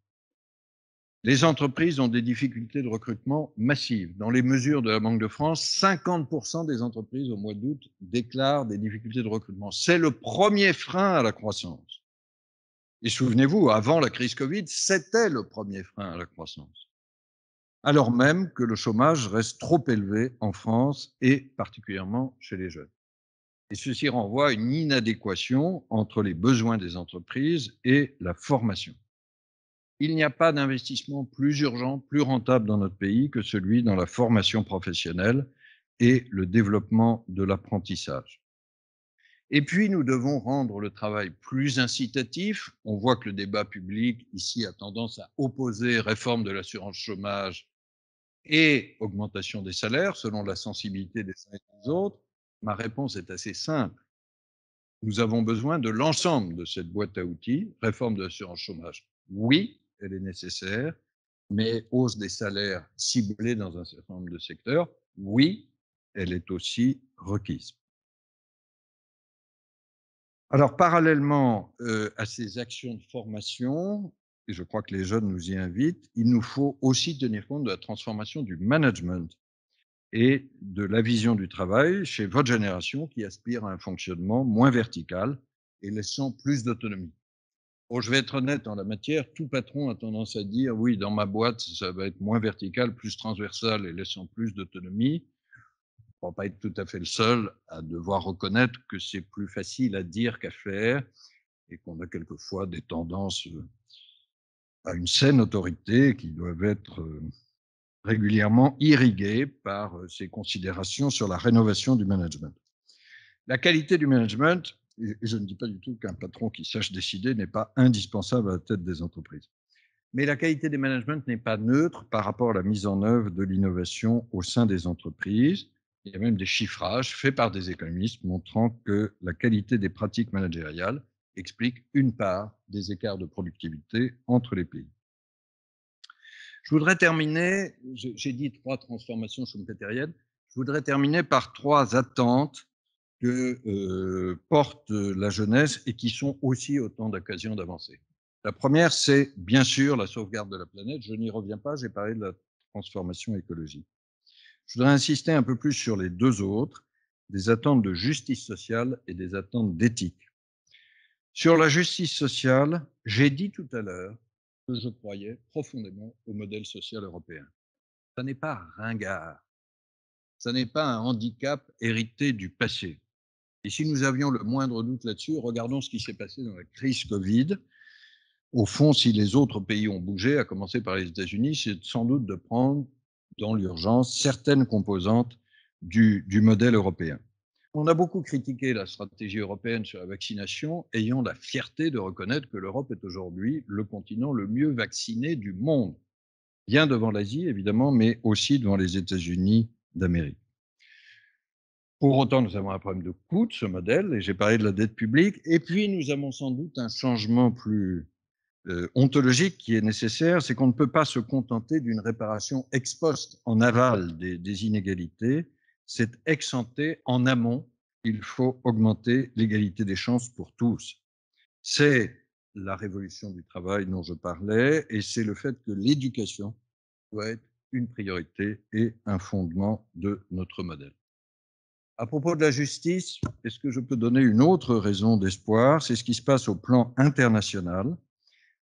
S4: Les entreprises ont des difficultés de recrutement massives. Dans les mesures de la Banque de France, 50% des entreprises au mois d'août déclarent des difficultés de recrutement. C'est le premier frein à la croissance. Et souvenez-vous, avant la crise Covid, c'était le premier frein à la croissance. Alors même que le chômage reste trop élevé en France et particulièrement chez les jeunes. Et ceci renvoie à une inadéquation entre les besoins des entreprises et la formation. Il n'y a pas d'investissement plus urgent, plus rentable dans notre pays que celui dans la formation professionnelle et le développement de l'apprentissage. Et puis, nous devons rendre le travail plus incitatif. On voit que le débat public ici a tendance à opposer réforme de l'assurance chômage et augmentation des salaires selon la sensibilité des uns et des autres. Ma réponse est assez simple. Nous avons besoin de l'ensemble de cette boîte à outils. Réforme de l'assurance chômage, oui, elle est nécessaire, mais hausse des salaires ciblés dans un certain nombre de secteurs, oui, elle est aussi requise. Alors, parallèlement à ces actions de formation, et je crois que les jeunes nous y invitent, il nous faut aussi tenir compte de la transformation du management et de la vision du travail chez votre génération qui aspire à un fonctionnement moins vertical et laissant plus d'autonomie. Bon, je vais être honnête en la matière, tout patron a tendance à dire oui, dans ma boîte, ça va être moins vertical, plus transversal et laissant plus d'autonomie. On ne va pas être tout à fait le seul à devoir reconnaître que c'est plus facile à dire qu'à faire et qu'on a quelquefois des tendances à une saine autorité qui doivent être régulièrement irriguées par ces considérations sur la rénovation du management. La qualité du management, et je ne dis pas du tout qu'un patron qui sache décider n'est pas indispensable à la tête des entreprises. Mais la qualité des managements n'est pas neutre par rapport à la mise en œuvre de l'innovation au sein des entreprises. Il y a même des chiffrages faits par des économistes montrant que la qualité des pratiques managériales explique une part des écarts de productivité entre les pays. Je voudrais terminer, j'ai dit 3 transformations schumpeteriennes, je voudrais terminer par 3 attentes que porte la jeunesse et qui sont aussi autant d'occasions d'avancer. La première, c'est bien sûr la sauvegarde de la planète. Je n'y reviens pas, j'ai parlé de la transformation écologique. Je voudrais insister un peu plus sur les 2 autres, des attentes de justice sociale et des attentes d'éthique. Sur la justice sociale, j'ai dit tout à l'heure que je croyais profondément au modèle social européen. Ça n'est pas ringard, ça n'est pas un handicap hérité du passé. Et si nous avions le moindre doute là-dessus, regardons ce qui s'est passé dans la crise Covid. Au fond, si les autres pays ont bougé, à commencer par les États-Unis, c'est sans doute de prendre dans l'urgence certaines composantes du modèle européen. On a beaucoup critiqué la stratégie européenne sur la vaccination, ayant la fierté de reconnaître que l'Europe est aujourd'hui le continent le mieux vacciné du monde. Bien devant l'Asie, évidemment, mais aussi devant les États-Unis d'Amérique. Pour autant, nous avons un problème de coût de ce modèle, et j'ai parlé de la dette publique, et puis nous avons sans doute un changement plus ontologique qui est nécessaire, c'est qu'on ne peut pas se contenter d'une réparation ex post en aval des inégalités, c'est ex ante en amont, il faut augmenter l'égalité des chances pour tous. C'est la révolution du travail dont je parlais, et c'est le fait que l'éducation doit être une priorité et un fondement de notre modèle. À propos de la justice, est-ce que je peux donner une autre raison d'espoir? C'est ce qui se passe au plan international,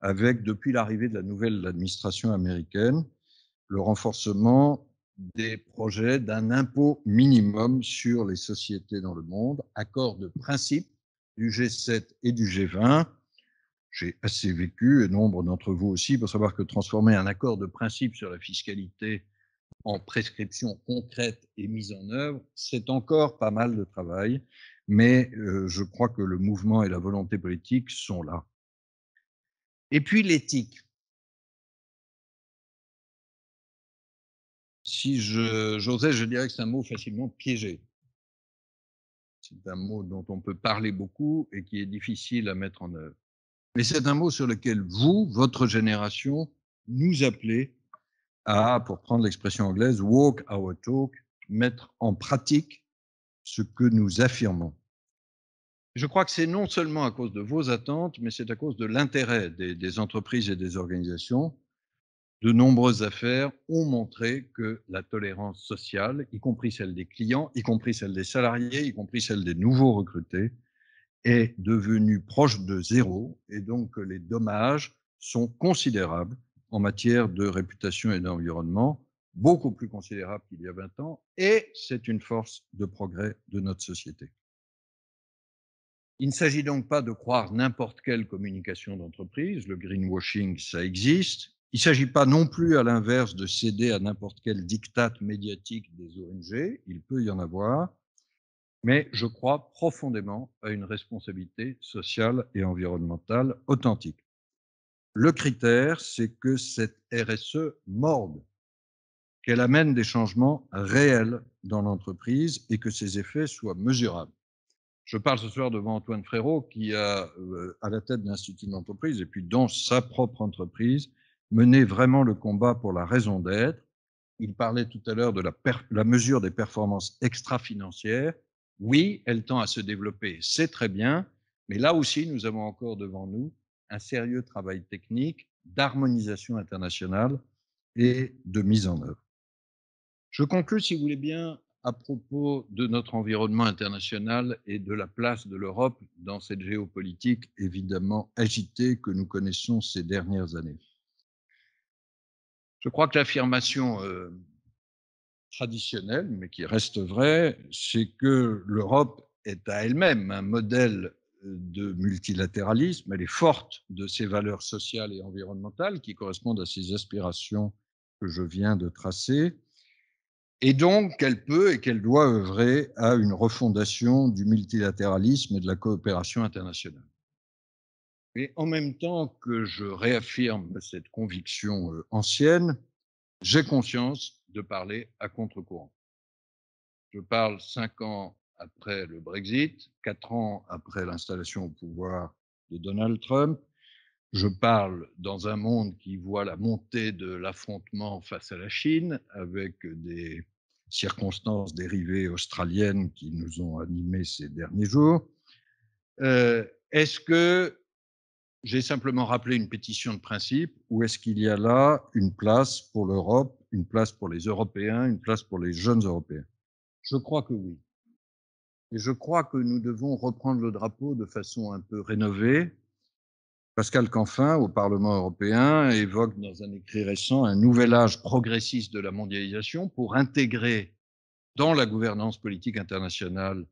S4: avec, depuis l'arrivée de la nouvelle administration américaine, le renforcement des projets d'un impôt minimum sur les sociétés dans le monde, accord de principe du G7 et du G20. J'ai assez vécu, et nombre d'entre vous aussi, pour savoir que transformer un accord de principe sur la fiscalité en prescription concrète et mise en œuvre, c'est encore pas mal de travail, mais je crois que le mouvement et la volonté politique sont là. Et puis l'éthique. Si j'osais, je dirais que c'est un mot facilement piégé. C'est un mot dont on peut parler beaucoup et qui est difficile à mettre en œuvre. Mais c'est un mot sur lequel vous, votre génération, nous appelez à, pour prendre l'expression anglaise, walk our talk, mettre en pratique ce que nous affirmons. Je crois que c'est non seulement à cause de vos attentes, mais c'est à cause de l'intérêt des entreprises et des organisations. De nombreuses affaires ont montré que la tolérance sociale, y compris celle des clients, y compris celle des salariés, y compris celle des nouveaux recrutés, est devenue proche de zéro, et donc que les dommages sont considérables en matière de réputation et d'environnement, beaucoup plus considérables qu'il y a 20 ans, et c'est une force de progrès de notre société. Il ne s'agit donc pas de croire n'importe quelle communication d'entreprise, le greenwashing, ça existe. Il ne s'agit pas non plus, à l'inverse, de céder à n'importe quel diktat médiatique des ONG, il peut y en avoir, mais je crois profondément à une responsabilité sociale et environnementale authentique. Le critère, c'est que cette RSE morde, qu'elle amène des changements réels dans l'entreprise et que ses effets soient mesurables. Je parle ce soir devant Antoine Frérot, qui a, à la tête de l'Institut de l'entreprise, et puis dans sa propre entreprise, mené vraiment le combat pour la raison d'être. Il parlait tout à l'heure de la mesure des performances extra-financières. Oui, elle tend à se développer, c'est très bien, mais là aussi, nous avons encore devant nous un sérieux travail technique d'harmonisation internationale et de mise en œuvre. Je conclus, si vous voulez bien, à propos de notre environnement international et de la place de l'Europe dans cette géopolitique évidemment agitée que nous connaissons ces dernières années. Je crois que l'affirmation traditionnelle, mais qui reste vraie, c'est que l'Europe est à elle-même un modèle de multilatéralisme. Elle est forte de ses valeurs sociales et environnementales qui correspondent à ses aspirations que je viens de tracer. Et donc, qu'elle peut et qu'elle doit œuvrer à une refondation du multilatéralisme et de la coopération internationale. Et en même temps que je réaffirme cette conviction ancienne, j'ai conscience de parler à contre-courant. Je parle 5 ans après le Brexit, 4 ans après l'installation au pouvoir de Donald Trump. Je parle dans un monde qui voit la montée de l'affrontement face à la Chine, avec des circonstances dérivées australiennes qui nous ont animés ces derniers jours. Est-ce que j'ai simplement rappelé une pétition de principe ou est-ce qu'il y a là une place pour l'Europe, une place pour les Européens, une place pour les jeunes Européens? Je crois que oui. Et je crois que nous devons reprendre le drapeau de façon un peu rénovée. Pascal Canfin, au Parlement européen, évoque dans un écrit récent un nouvel âge progressiste de la mondialisation pour intégrer dans la gouvernance politique internationale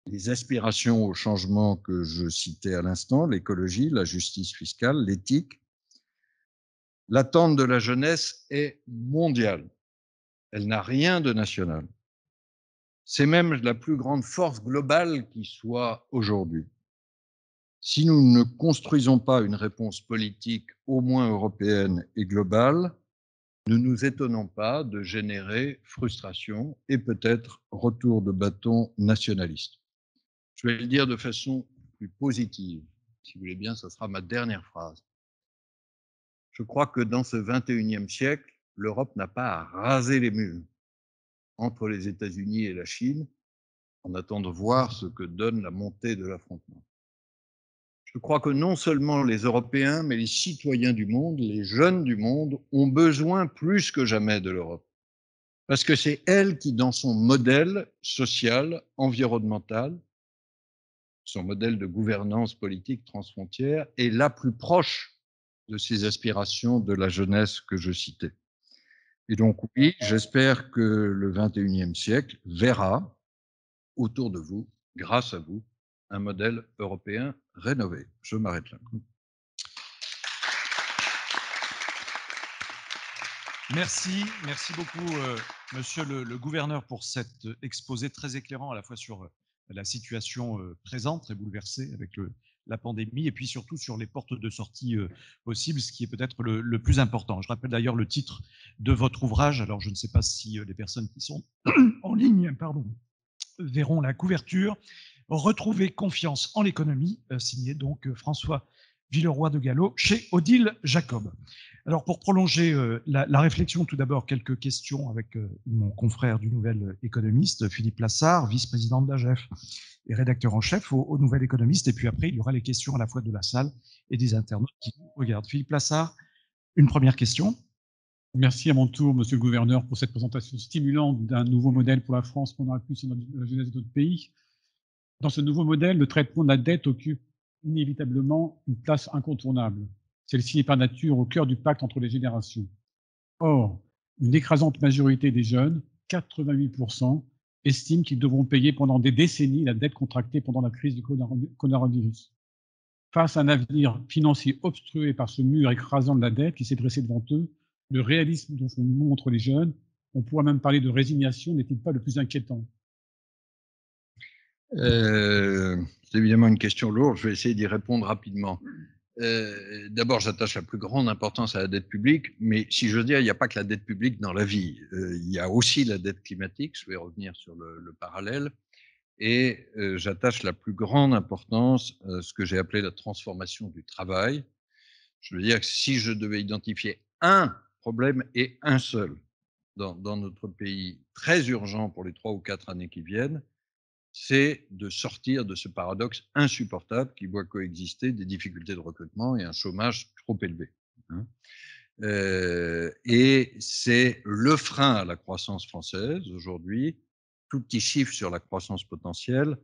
S4: les aspirations au changement que je citais à l'instant, l'écologie, la justice fiscale, l'éthique. L'attente de la jeunesse est mondiale. Elle n'a rien de national. C'est même la plus grande force globale qui soit aujourd'hui. Si nous ne construisons pas une réponse politique au moins européenne et globale, ne nous étonnons pas de générer frustration et peut-être retour de bâton nationaliste. Je vais le dire de façon plus positive. Si vous voulez bien, ça sera ma dernière phrase. Je crois que dans ce 21e siècle, l'Europe n'a pas à raser les murs entre les États-Unis et la Chine en attendant de voir ce que donne la montée de l'affrontement. Je crois que non seulement les Européens, mais les citoyens du monde, les jeunes du monde, ont besoin plus que jamais de l'Europe. Parce que c'est elle qui, dans son modèle social, environnemental, son modèle de gouvernance politique transfrontière, est la plus proche de ces aspirations de la jeunesse que je citais. Et donc oui, j'espère que le 21e siècle verra autour de vous, grâce à vous, un modèle européen rénové. Je m'arrête là.
S5: Merci beaucoup, monsieur le gouverneur, pour cet exposé très éclairant à la fois sur la situation présente, très bouleversée avec la pandémie, et puis surtout sur les portes de sortie possibles, ce qui est peut-être le plus important. Je rappelle d'ailleurs le titre de votre ouvrage. Alors, je ne sais pas si les personnes qui sont en ligne, verront la couverture. Retrouver confiance en l'économie, signé donc François Villeroy de Galhau, chez Odile Jacob. Alors, pour prolonger la réflexion, tout d'abord, quelques questions avec mon confrère du Nouvel Économiste, Philippe Lassard, vice-président de l'AGEF et rédacteur en chef au Nouvel Économiste. Et puis après, il y aura les questions à la fois de la salle et des internautes qui nous regardent. Philippe Lassard, une première question.
S6: Merci à mon tour, Monsieur le Gouverneur, pour cette présentation stimulante d'un nouveau modèle pour la France pendant la sur la jeunesse de notre pays. Dans ce nouveau modèle, le traitement de la dette occupe inévitablement une place incontournable. Celle-ci est par nature au cœur du pacte entre les générations. Or, une écrasante majorité des jeunes, 88%, estiment qu'ils devront payer pendant des décennies la dette contractée pendant la crise du coronavirus. Face à un avenir financier obstrué par ce mur écrasant de la dette qui s'est dressé devant eux, le réalisme dont on montre les jeunes, on pourrait même parler de résignation, n'est-il pas le plus inquiétant?
S4: C'est évidemment une question lourde, je vais essayer d'y répondre rapidement. D'abord, j'attache la plus grande importance à la dette publique, mais si je veux dire, il n'y a pas que la dette publique dans la vie. Il y a aussi la dette climatique, je vais revenir sur le parallèle, et j'attache la plus grande importance à ce que j'ai appelé la transformation du travail. Je veux dire que si je devais identifier un problème et un seul dans notre pays très urgent pour les 3 ou 4 années qui viennent, c'est de sortir de ce paradoxe insupportable qui voit coexister des difficultés de recrutement et un chômage trop élevé. Et c'est le frein à la croissance française aujourd'hui. Tout petit chiffre sur la croissance potentielle.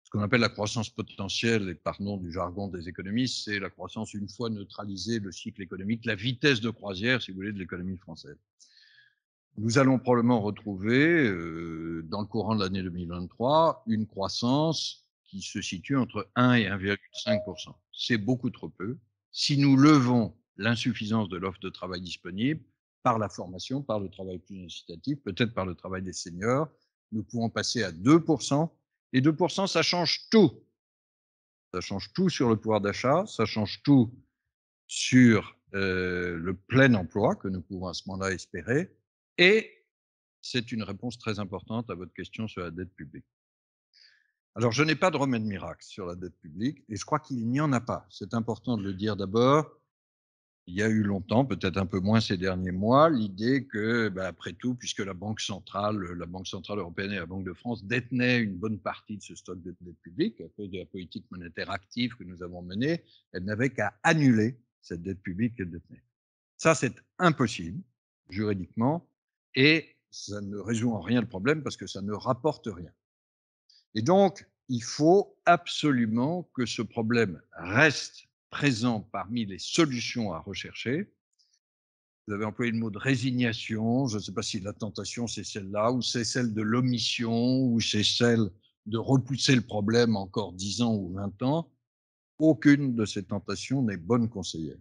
S4: Ce qu'on appelle la croissance potentielle, et pardon du jargon des économistes, c'est la croissance une fois neutralisé le cycle économique, la vitesse de croisière, si vous voulez, de l'économie française. Nous allons probablement retrouver, dans le courant de l'année 2023, une croissance qui se situe entre 1 et 1,5%. C'est beaucoup trop peu. Si nous levons l'insuffisance de l'offre de travail disponible par la formation, par le travail plus incitatif, peut-être par le travail des seniors, nous pouvons passer à 2%. Et 2%, ça change tout. Ça change tout sur le pouvoir d'achat, ça change tout sur le plein emploi que nous pouvons à ce moment-là espérer. Et c'est une réponse très importante à votre question sur la dette publique. Alors, je n'ai pas de remède miracle sur la dette publique et je crois qu'il n'y en a pas. C'est important de le dire d'abord. Il y a eu longtemps, peut-être un peu moins ces derniers mois, l'idée que, après tout, puisque la Banque centrale européenne et la Banque de France détenaient une bonne partie de ce stock de dette publique à cause de la politique monétaire active que nous avons menée, elles n'avaient qu'à annuler cette dette publique qu'elles détenaient. Ça, c'est impossible, juridiquement, et ça ne résout en rien le problème parce que ça ne rapporte rien. Et donc, il faut absolument que ce problème reste présent parmi les solutions à rechercher. Vous avez employé le mot de résignation. Je ne sais pas si la tentation, c'est celle-là, ou c'est celle de l'omission, ou c'est celle de repousser le problème encore 10 ans ou 20 ans. Aucune de ces tentations n'est bonne conseillère.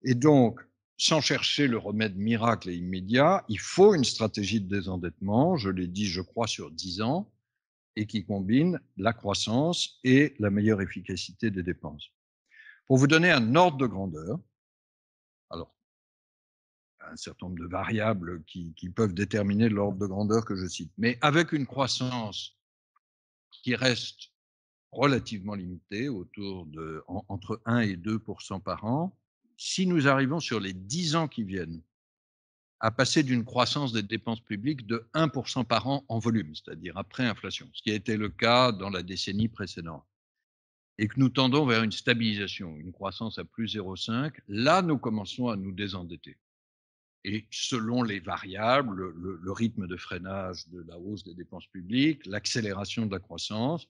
S4: Et donc, sans chercher le remède miracle et immédiat, il faut une stratégie de désendettement, je l'ai dit, je crois, sur 10 ans, et qui combine la croissance et la meilleure efficacité des dépenses. Pour vous donner un ordre de grandeur, alors, un certain nombre de variables qui peuvent déterminer l'ordre de grandeur que je cite, mais avec une croissance qui reste relativement limitée, entre 1 et 2% par an, si nous arrivons sur les 10 ans qui viennent à passer d'une croissance des dépenses publiques de 1% par an en volume, c'est-à-dire après inflation, ce qui a été le cas dans la décennie précédente, et que nous tendons vers une stabilisation, une croissance à plus 0,5, là, nous commençons à nous désendetter. Et selon les variables, le rythme de freinage de la hausse des dépenses publiques, l'accélération de la croissance,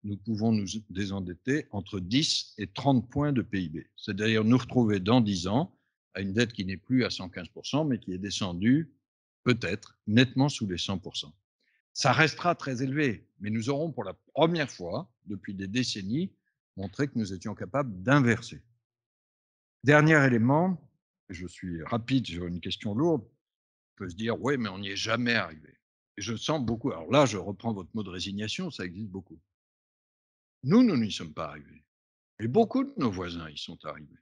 S4: nous pouvons nous désendetter entre 10 et 30 points de PIB. C'est-à-dire nous retrouver dans 10 ans à une dette qui n'est plus à 115%, mais qui est descendue peut-être nettement sous les 100%. Ça restera très élevé, mais nous aurons pour la première fois depuis des décennies montré que nous étions capables d'inverser. Dernier élément, je suis rapide sur une question lourde, on peut se dire, oui, mais on n'y est jamais arrivé. Et je sens beaucoup, alors là, je reprends votre mot de résignation, ça existe beaucoup. Nous n'y sommes pas arrivés. Mais beaucoup de nos voisins y sont arrivés.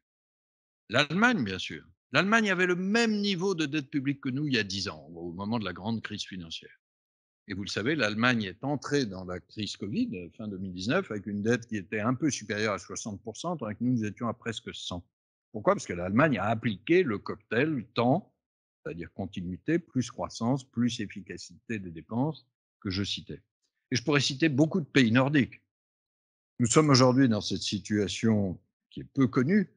S4: L'Allemagne, bien sûr. L'Allemagne avait le même niveau de dette publique que nous il y a 10 ans, au moment de la grande crise financière. Et vous le savez, l'Allemagne est entrée dans la crise Covid, fin 2019, avec une dette qui était un peu supérieure à 60%, tandis que nous étions à presque 100%. Pourquoi? Parce que l'Allemagne a appliqué le cocktail temps, c'est-à-dire continuité, plus croissance, plus efficacité des dépenses, que je citais. Et je pourrais citer beaucoup de pays nordiques. Nous sommes aujourd'hui dans cette situation qui est peu connue,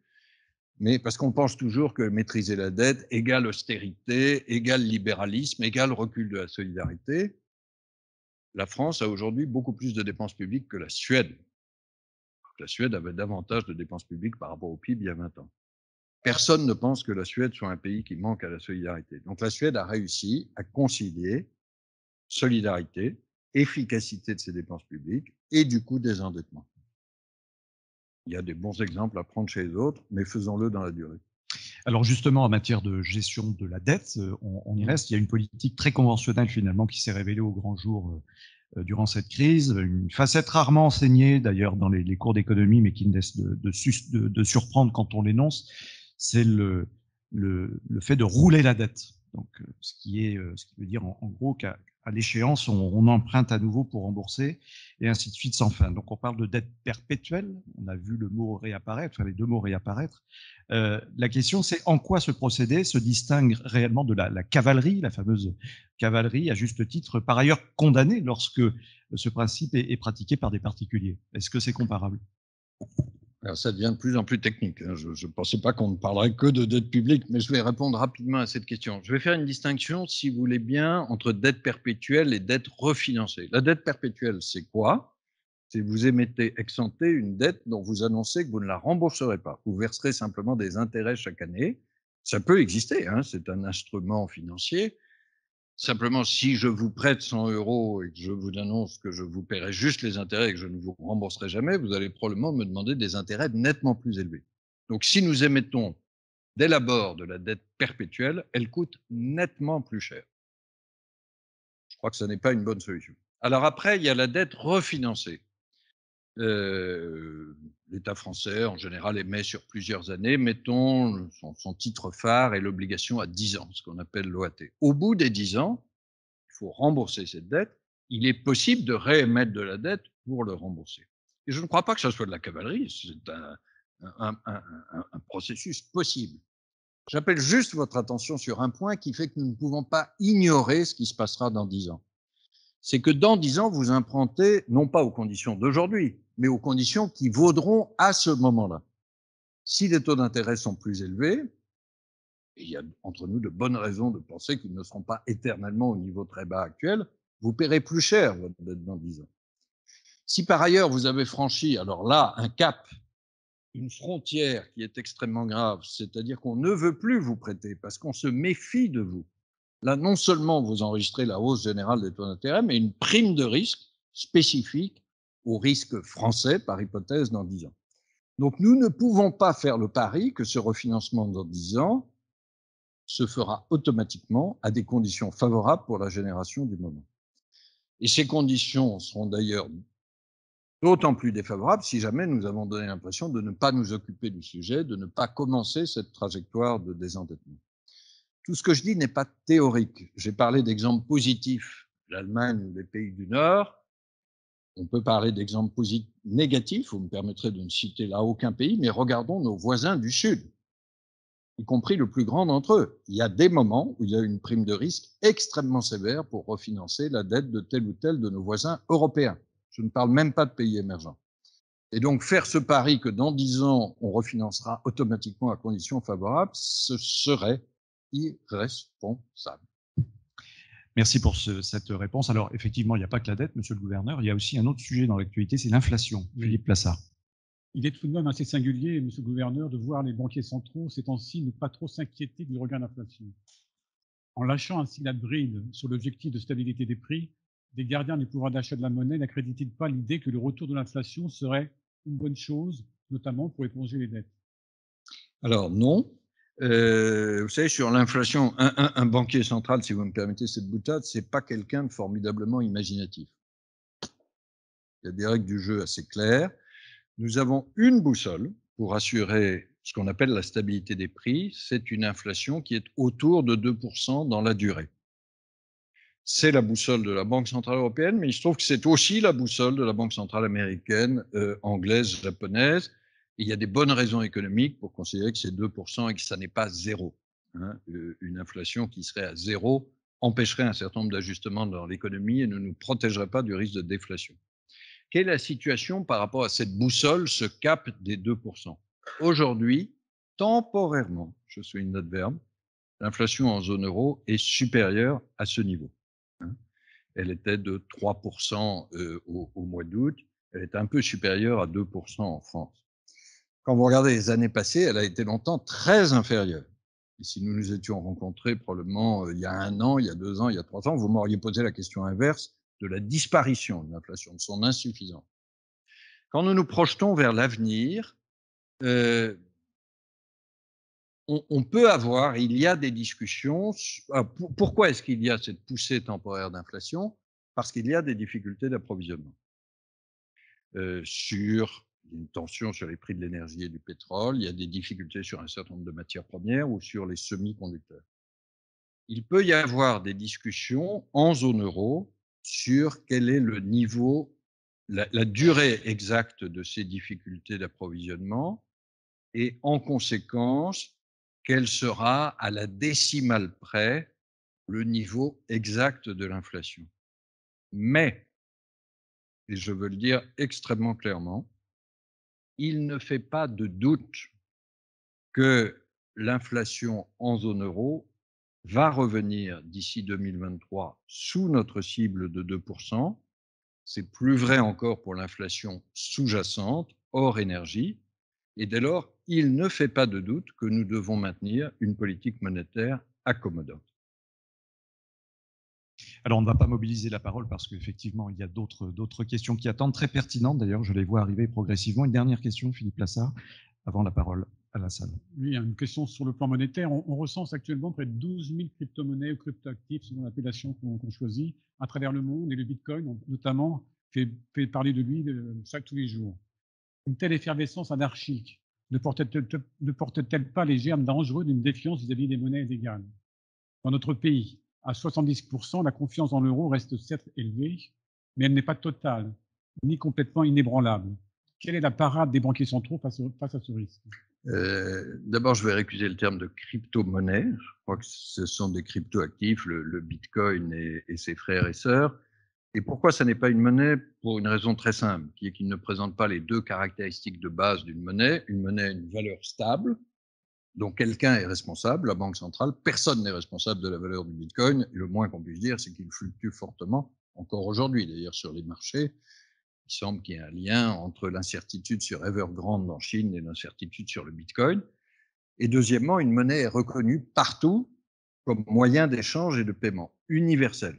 S4: mais parce qu'on pense toujours que maîtriser la dette égale austérité, égale libéralisme, égale recul de la solidarité. La France a aujourd'hui beaucoup plus de dépenses publiques que la Suède. La Suède avait davantage de dépenses publiques par rapport au PIB il y a 20 ans. Personne ne pense que la Suède soit un pays qui manque à la solidarité. Donc la Suède a réussi à concilier solidarité, efficacité de ses dépenses publiques et du coup désendettement. Il y a des bons exemples à prendre chez les autres, mais faisons-le dans la durée.
S5: Alors justement, en matière de gestion de la dette, on y reste. Il y a une politique très conventionnelle finalement qui s'est révélée au grand jour durant cette crise. Une facette rarement enseignée d'ailleurs dans les cours d'économie, mais qui ne laisse de surprendre quand on l'énonce, c'est le fait de rouler la dette. Donc, ce qui veut dire en gros qu'à l'échéance, on emprunte à nouveau pour rembourser, et ainsi de suite sans fin. Donc, on parle de dette perpétuelle. On a vu le mot réapparaître, enfin les deux mots réapparaître. La question, c'est en quoi ce procédé se distingue réellement de la cavalerie, la fameuse cavalerie, à juste titre, par ailleurs condamnée lorsque ce principe est pratiqué par des particuliers. Est-ce que c'est comparable?
S4: Alors ça devient de plus en plus technique. Je ne pensais pas qu'on ne parlerait que de dette publique, mais je vais répondre rapidement à cette question. Je vais faire une distinction, si vous voulez bien, entre dette perpétuelle et dette refinancée. La dette perpétuelle, c'est quoi? C'est vous émettez ex ante une dette dont vous annoncez que vous ne la rembourserez pas. Vous verserez simplement des intérêts chaque année. Ça peut exister, hein, c'est un instrument financier. Simplement, si je vous prête 100 € et que je vous annonce que je vous paierai juste les intérêts et que je ne vous rembourserai jamais, vous allez probablement me demander des intérêts nettement plus élevés. Donc, si nous émettons dès l'abord de la dette perpétuelle, elle coûte nettement plus cher. Je crois que ce n'est pas une bonne solution. Alors après, il y a la dette refinancée. L'État français, en général, émet sur plusieurs années, mettons son titre phare et l'obligation à 10 ans, ce qu'on appelle l'OAT. Au bout des 10 ans, il faut rembourser cette dette. Il est possible de réémettre de la dette pour le rembourser. Et je ne crois pas que ce soit de la cavalerie, c'est un processus possible. J'appelle juste votre attention sur un point qui fait que nous ne pouvons pas ignorer ce qui se passera dans 10 ans. C'est que dans 10 ans, vous empruntez non pas aux conditions d'aujourd'hui, mais aux conditions qui vaudront à ce moment-là. Si les taux d'intérêt sont plus élevés, et il y a entre nous de bonnes raisons de penser qu'ils ne seront pas éternellement au niveau très bas actuel, vous paierez plus cher votre dette dans 10 ans. Si par ailleurs vous avez franchi, alors là, un cap, une frontière qui est extrêmement grave, c'est-à-dire qu'on ne veut plus vous prêter parce qu'on se méfie de vous. Là, non seulement vous enregistrez la hausse générale des taux d'intérêt, mais une prime de risque spécifique au risque français, par hypothèse, dans 10 ans. Donc, nous ne pouvons pas faire le pari que ce refinancement dans 10 ans se fera automatiquement à des conditions favorables pour la génération du moment. Et ces conditions seront d'ailleurs d'autant plus défavorables si jamais nous avons donné l'impression de ne pas nous occuper du sujet, de ne pas commencer cette trajectoire de désendettement. Tout ce que je dis n'est pas théorique. J'ai parlé d'exemples positifs, l'Allemagne ou les pays du Nord. On peut parler d'exemples négatifs, vous me permettrez de ne citer là aucun pays, mais regardons nos voisins du Sud, y compris le plus grand d'entre eux. Il y a des moments où il y a une prime de risque extrêmement sévère pour refinancer la dette de tel ou tel de nos voisins européens. Je ne parle même pas de pays émergents. Et donc, faire ce pari que dans 10 ans, on refinancera automatiquement à conditions favorables, ce serait irresponsable.
S5: Merci pour cette réponse. Alors, effectivement, il n'y a pas que la dette, monsieur le gouverneur, il y a aussi un autre sujet dans l'actualité, c'est l'inflation.
S6: Oui.
S5: Philippe Plassard.
S6: Il est tout de même assez singulier, monsieur le gouverneur, de voir les banquiers centraux ces temps-ci ne pas trop s'inquiéter du regain d'inflation. En lâchant ainsi la bride sur l'objectif de stabilité des prix, des gardiens du pouvoir d'achat de la monnaie n'accréditent-ils pas l'idée que le retour de l'inflation serait une bonne chose, notamment pour éponger les dettes?
S4: Alors non. Vous savez, sur l'inflation, un banquier central, si vous me permettez cette boutade, c'est pas quelqu'un de formidablement imaginatif. Il y a des règles du jeu assez claires. Nous avons une boussole pour assurer ce qu'on appelle la stabilité des prix, c'est une inflation qui est autour de 2% dans la durée. c'est la boussole de la Banque centrale européenne, mais il se trouve que c'est aussi la boussole de la Banque centrale américaine, anglaise, japonaise. Et il y a des bonnes raisons économiques pour considérer que c'est 2% et que ça n'est pas zéro. Hein. Une inflation qui serait à zéro empêcherait un certain nombre d'ajustements dans l'économie et ne nous protégerait pas du risque de déflation. Quelle est la situation par rapport à cette boussole, ce cap des 2%? Aujourd'hui, temporairement, je souligne notre verbe, l'inflation en zone euro est supérieure à ce niveau. Elle était de 3% au mois d'août, elle est un peu supérieure à 2% en France. Quand vous regardez les années passées, elle a été longtemps très inférieure. Et si nous nous étions rencontrés probablement il y a 1 an, il y a 2 ans, il y a 3 ans, vous m'auriez posé la question inverse de la disparition de l'inflation, de son insuffisance. Quand nous nous projetons vers l'avenir, on peut avoir, il y a des discussions. Pourquoi est-ce qu'il y a cette poussée temporaire d'inflation? Parce qu'il y a des difficultés d'approvisionnement. Sur une tension sur les prix de l'énergie et du pétrole, il y a des difficultés sur un certain nombre de matières premières ou sur les semi-conducteurs. Il peut y avoir des discussions en zone euro sur quel est le niveau, la durée exacte de ces difficultés d'approvisionnement et en conséquence, quel sera à la décimale près le niveau exact de l'inflation. Mais, et je veux le dire extrêmement clairement, il ne fait pas de doute que l'inflation en zone euro va revenir d'ici 2023 sous notre cible de 2%. C'est plus vrai encore pour l'inflation sous-jacente, hors énergie. Et dès lors, il ne fait pas de doute que nous devons maintenir une politique monétaire accommodante.
S5: Alors, on ne va pas mobiliser la parole parce qu'effectivement, il y a d'autres questions qui attendent, très pertinentes d'ailleurs, je les vois arriver progressivement. Une dernière question, Philippe Lassard, avant la parole à la salle.
S6: Oui, une question sur le plan monétaire. On recense actuellement près de 12 000 crypto-monnaies ou crypto-actifs, selon l'appellation qu'on choisit, à travers le monde, et le Bitcoin, notamment, fait parler de lui tous les jours. Une telle effervescence anarchique ne porte-t-elle pas les germes dangereux d'une défiance vis-à-vis des monnaies égales? Dans notre pays, à 70%, la confiance en l'euro reste certes élevée, mais elle n'est pas totale, ni complètement inébranlable. Quelle est la parade des banquiers centraux face à ce risque?
S4: D'abord, je vais récuser le terme de crypto-monnaie. Je crois que ce sont des crypto-actifs, le Bitcoin et ses frères et sœurs. Et pourquoi ça n'est pas une monnaie? Pour une raison très simple, qui est qu'il ne présente pas les deux caractéristiques de base d'une monnaie. Une monnaie a une valeur stable, donc quelqu'un est responsable, la Banque centrale. Personne n'est responsable de la valeur du Bitcoin. Et le moins qu'on puisse dire, c'est qu'il fluctue fortement, encore aujourd'hui d'ailleurs sur les marchés. Il semble qu'il y ait un lien entre l'incertitude sur Evergrande en Chine et l'incertitude sur le Bitcoin. Et deuxièmement, une monnaie est reconnue partout comme moyen d'échange et de paiement universel,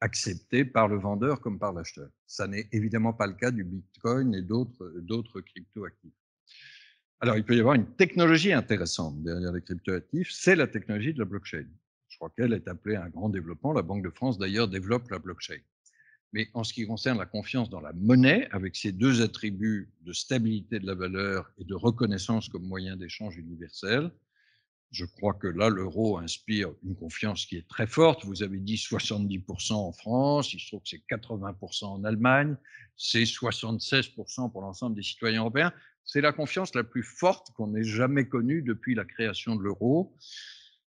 S4: accepté par le vendeur comme par l'acheteur. Ça n'est évidemment pas le cas du Bitcoin et d'autres crypto-actifs. Alors, il peut y avoir une technologie intéressante derrière les crypto-actifs, c'est la technologie de la blockchain. Je crois qu'elle est appelée à un grand développement. La Banque de France, d'ailleurs, développe la blockchain. Mais en ce qui concerne la confiance dans la monnaie, avec ses deux attributs de stabilité de la valeur et de reconnaissance comme moyen d'échange universel, je crois que là, l'euro inspire une confiance qui est très forte. Vous avez dit 70% en France, il se trouve que c'est 80% en Allemagne, c'est 76% pour l'ensemble des citoyens européens. C'est la confiance la plus forte qu'on ait jamais connue depuis la création de l'euro.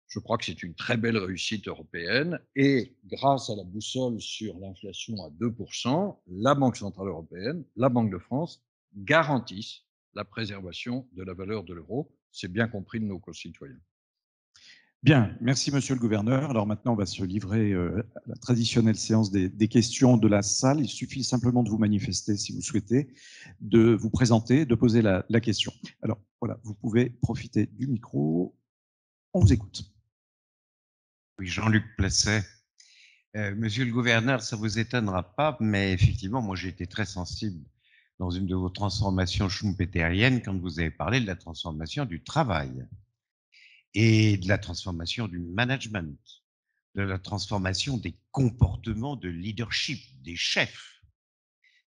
S4: Je crois que c'est une très belle réussite européenne et grâce à la boussole sur l'inflation à 2%, la Banque centrale européenne, la Banque de France garantissent la préservation de la valeur de l'euro. C'est bien compris de nos concitoyens.
S5: Bien, merci Monsieur le Gouverneur. Alors maintenant, on va se livrer à la traditionnelle séance des questions de la salle. Il suffit simplement de vous manifester si vous souhaitez, de vous présenter, de poser la question. Alors voilà, vous pouvez profiter du micro. On vous écoute.
S7: Oui, Jean-Luc Plasset. Monsieur le Gouverneur, ça ne vous étonnera pas, mais effectivement, moi j'ai été très sensible dans une de vos transformations schumpeteriennes quand vous avez parlé de la transformation du travail et de la transformation du management, de la transformation des comportements de leadership, des chefs.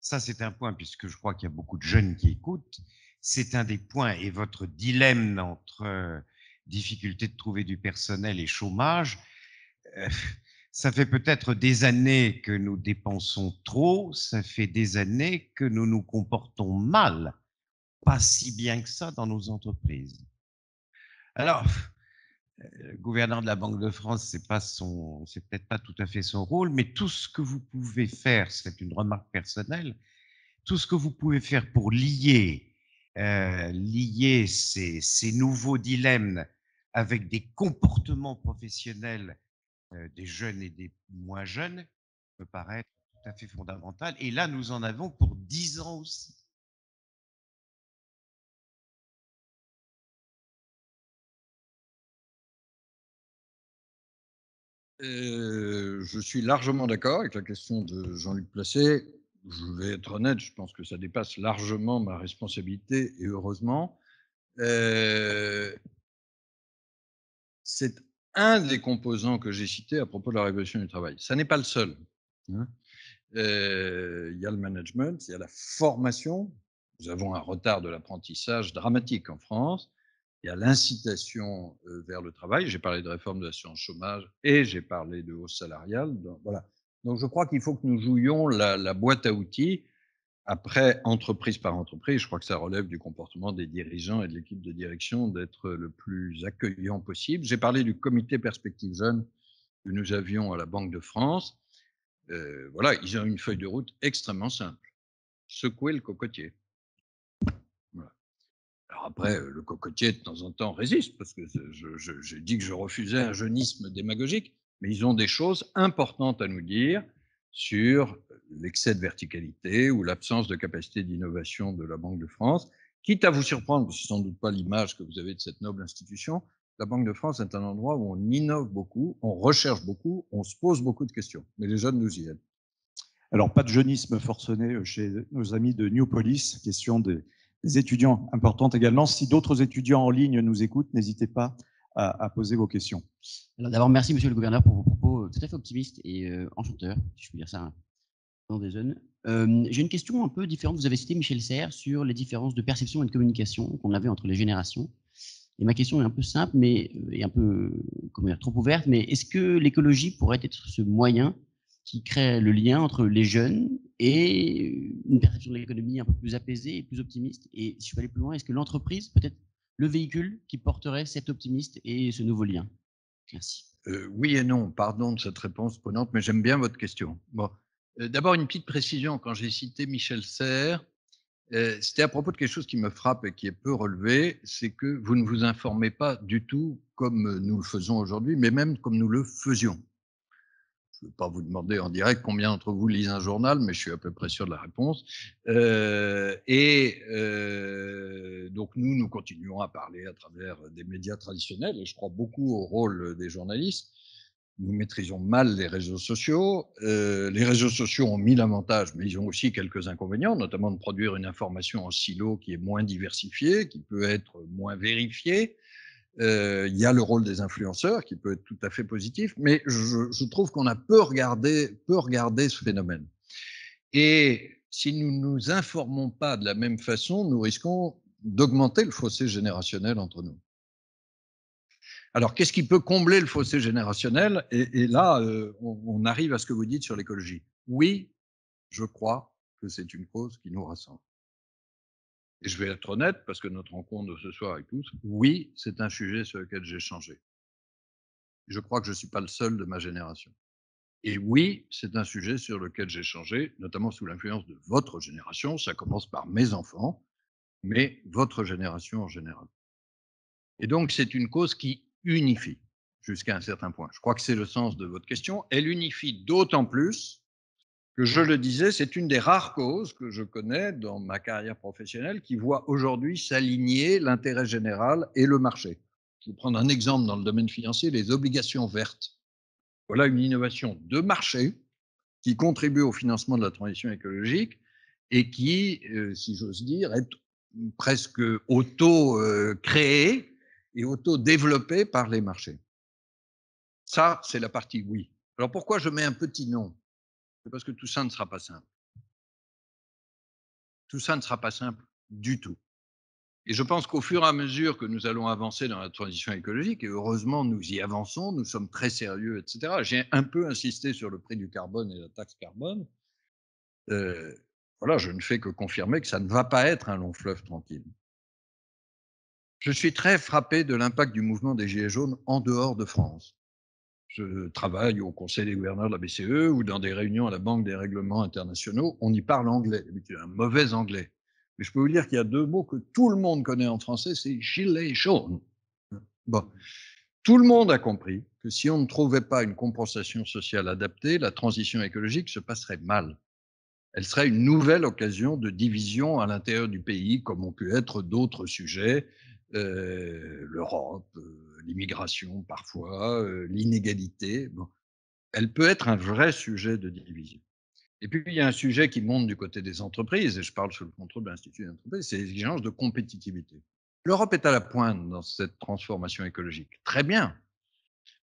S7: Ça, c'est un point, puisque je crois qu'il y a beaucoup de jeunes qui écoutent, c'est un des points, et votre dilemme entre difficulté de trouver du personnel et chômage, Ça fait peut-être des années que nous dépensons trop, ça fait des années que nous nous comportons mal, pas si bien que ça dans nos entreprises. Alors, le gouverneur de la Banque de France, c'est peut-être pas tout à fait son rôle, mais tout ce que vous pouvez faire, c'est une remarque personnelle, tout ce que vous pouvez faire pour lier ces nouveaux dilemmes avec des comportements professionnels des jeunes et des moins jeunes me paraît tout à fait fondamental. Et là, nous en avons pour 10 ans aussi.
S4: Je suis largement d'accord avec la question de Jean-Luc Placé. Je vais être honnête, je pense que ça dépasse largement ma responsabilité et heureusement. C'est un des composants que j'ai cités à propos de la révolution du travail. Ça n'est pas le seul. Hein. Il y a le management, il y a la formation. Nous avons un retard de l'apprentissage dramatique en France. Il y a l'incitation vers le travail. J'ai parlé de réforme de l'assurance chômage et j'ai parlé de hausse salariale. Donc, voilà. Donc je crois qu'il faut que nous jouions la boîte à outils. Après, entreprise par entreprise, je crois que ça relève du comportement des dirigeants et de l'équipe de direction d'être le plus accueillant possible. J'ai parlé du comité Perspectives Jeunes que nous avions à la Banque de France. Voilà, ils ont une feuille de route extrêmement simple. Secouer le cocotier. Voilà. Alors après, le cocotier, de temps en temps, résiste, parce que j'ai dit que je refusais un jeunisme démagogique, mais ils ont des choses importantes à nous dire sur l'excès de verticalité ou l'absence de capacité d'innovation de la Banque de France. Quitte à vous surprendre, ce n'est sans doute pas l'image que vous avez de cette noble institution, la Banque de France est un endroit où on innove beaucoup, on recherche beaucoup, on se pose beaucoup de questions. Mais les jeunes nous y aident.
S5: Alors, pas de jeunisme forcené chez nos amis de New Police, question des étudiants importante également. Si d'autres étudiants en ligne nous écoutent, n'hésitez pas à poser vos questions.
S8: Alors d'abord, merci Monsieur le Gouverneur pour vos propos tout à fait optimistes et enchanteurs, si je peux dire ça, dans des jeunes. J'ai une question un peu différente. Vous avez cité Michel Serres sur les différences de perception et de communication qu'on avait entre les générations. Et ma question est un peu simple, mais est un peu comment dire, trop ouverte. Mais est-ce que l'écologie pourrait être ce moyen qui crée le lien entre les jeunes et une perception de l'économie un peu plus apaisée et plus optimiste? Et si je peux aller plus loin, est-ce que l'entreprise peut être le véhicule qui porterait cet optimiste et ce nouveau lien? Merci.
S4: Oui et non, pardon de cette réponse prenante, mais j'aime bien votre question. Bon, d'abord une petite précision, quand j'ai cité Michel Serres, c'était à propos de quelque chose qui me frappe et qui est peu relevé, c'est que vous ne vous informez pas du tout comme nous le faisons aujourd'hui, mais même comme nous le faisions. Je ne vais pas vous demander en direct combien d'entre vous lisent un journal, mais je suis à peu près sûr de la réponse. Donc nous continuons à parler à travers des médias traditionnels, et je crois beaucoup au rôle des journalistes. Nous maîtrisons mal les réseaux sociaux. Les réseaux sociaux ont mille avantages, mais ils ont aussi quelques inconvénients, notamment de produire une information en silo qui est moins diversifiée, qui peut être moins vérifiée. Il y a le rôle des influenceurs qui peut être tout à fait positif, mais je trouve qu'on a peu regardé ce phénomène. Et si nous ne nous informons pas de la même façon, nous risquons d'augmenter le fossé générationnel entre nous. Alors, qu'est-ce qui peut combler le fossé générationnel? Et là, on arrive à ce que vous dites sur l'écologie. Oui, je crois que c'est une cause qui nous rassemble. Et je vais être honnête, parce que notre rencontre de ce soir avec tous, oui, c'est un sujet sur lequel j'ai changé. Je crois que je ne suis pas le seul de ma génération. Et oui, c'est un sujet sur lequel j'ai changé, notamment sous l'influence de votre génération. Ça commence par mes enfants, mais votre génération en général. Et donc, c'est une cause qui unifie jusqu'à un certain point. Je crois que c'est le sens de votre question. Elle unifie d'autant plus que, je le disais, c'est une des rares causes que je connais dans ma carrière professionnelle qui voit aujourd'hui s'aligner l'intérêt général et le marché. Je vais prendre un exemple dans le domaine financier, les obligations vertes. Voilà une innovation de marché qui contribue au financement de la transition écologique et qui, si j'ose dire, est presque auto-créée et auto-développée par les marchés. Ça, c'est la partie oui. Alors pourquoi je mets un petit non? C'est parce que tout ça ne sera pas simple. Tout ça ne sera pas simple du tout. Et je pense qu'au fur et à mesure que nous allons avancer dans la transition écologique, et heureusement nous y avançons, nous sommes très sérieux, etc. J'ai un peu insisté sur le prix du carbone et la taxe carbone. Voilà, je ne fais que confirmer que ça ne va pas être un long fleuve tranquille. Je suis très frappé de l'impact du mouvement des Gilets jaunes en dehors de France. Je travaille au Conseil des gouverneurs de la BCE ou dans des réunions à la Banque des règlements internationaux. On y parle anglais, un mauvais anglais. Mais je peux vous dire qu'il y a deux mots que tout le monde connaît en français, c'est gilet jaune. Bon, tout le monde a compris que si on ne trouvait pas une compensation sociale adaptée, la transition écologique se passerait mal. Elle serait une nouvelle occasion de division à l'intérieur du pays, comme ont pu être d'autres sujets, l'Europe, l'immigration parfois, l'inégalité. Bon. Elle peut être un vrai sujet de division. Et puis, il y a un sujet qui monte du côté des entreprises, et je parle sous le contrôle de l'Institut des entreprises, c'est l'exigence de compétitivité. L'Europe est à la pointe dans cette transformation écologique. Très bien.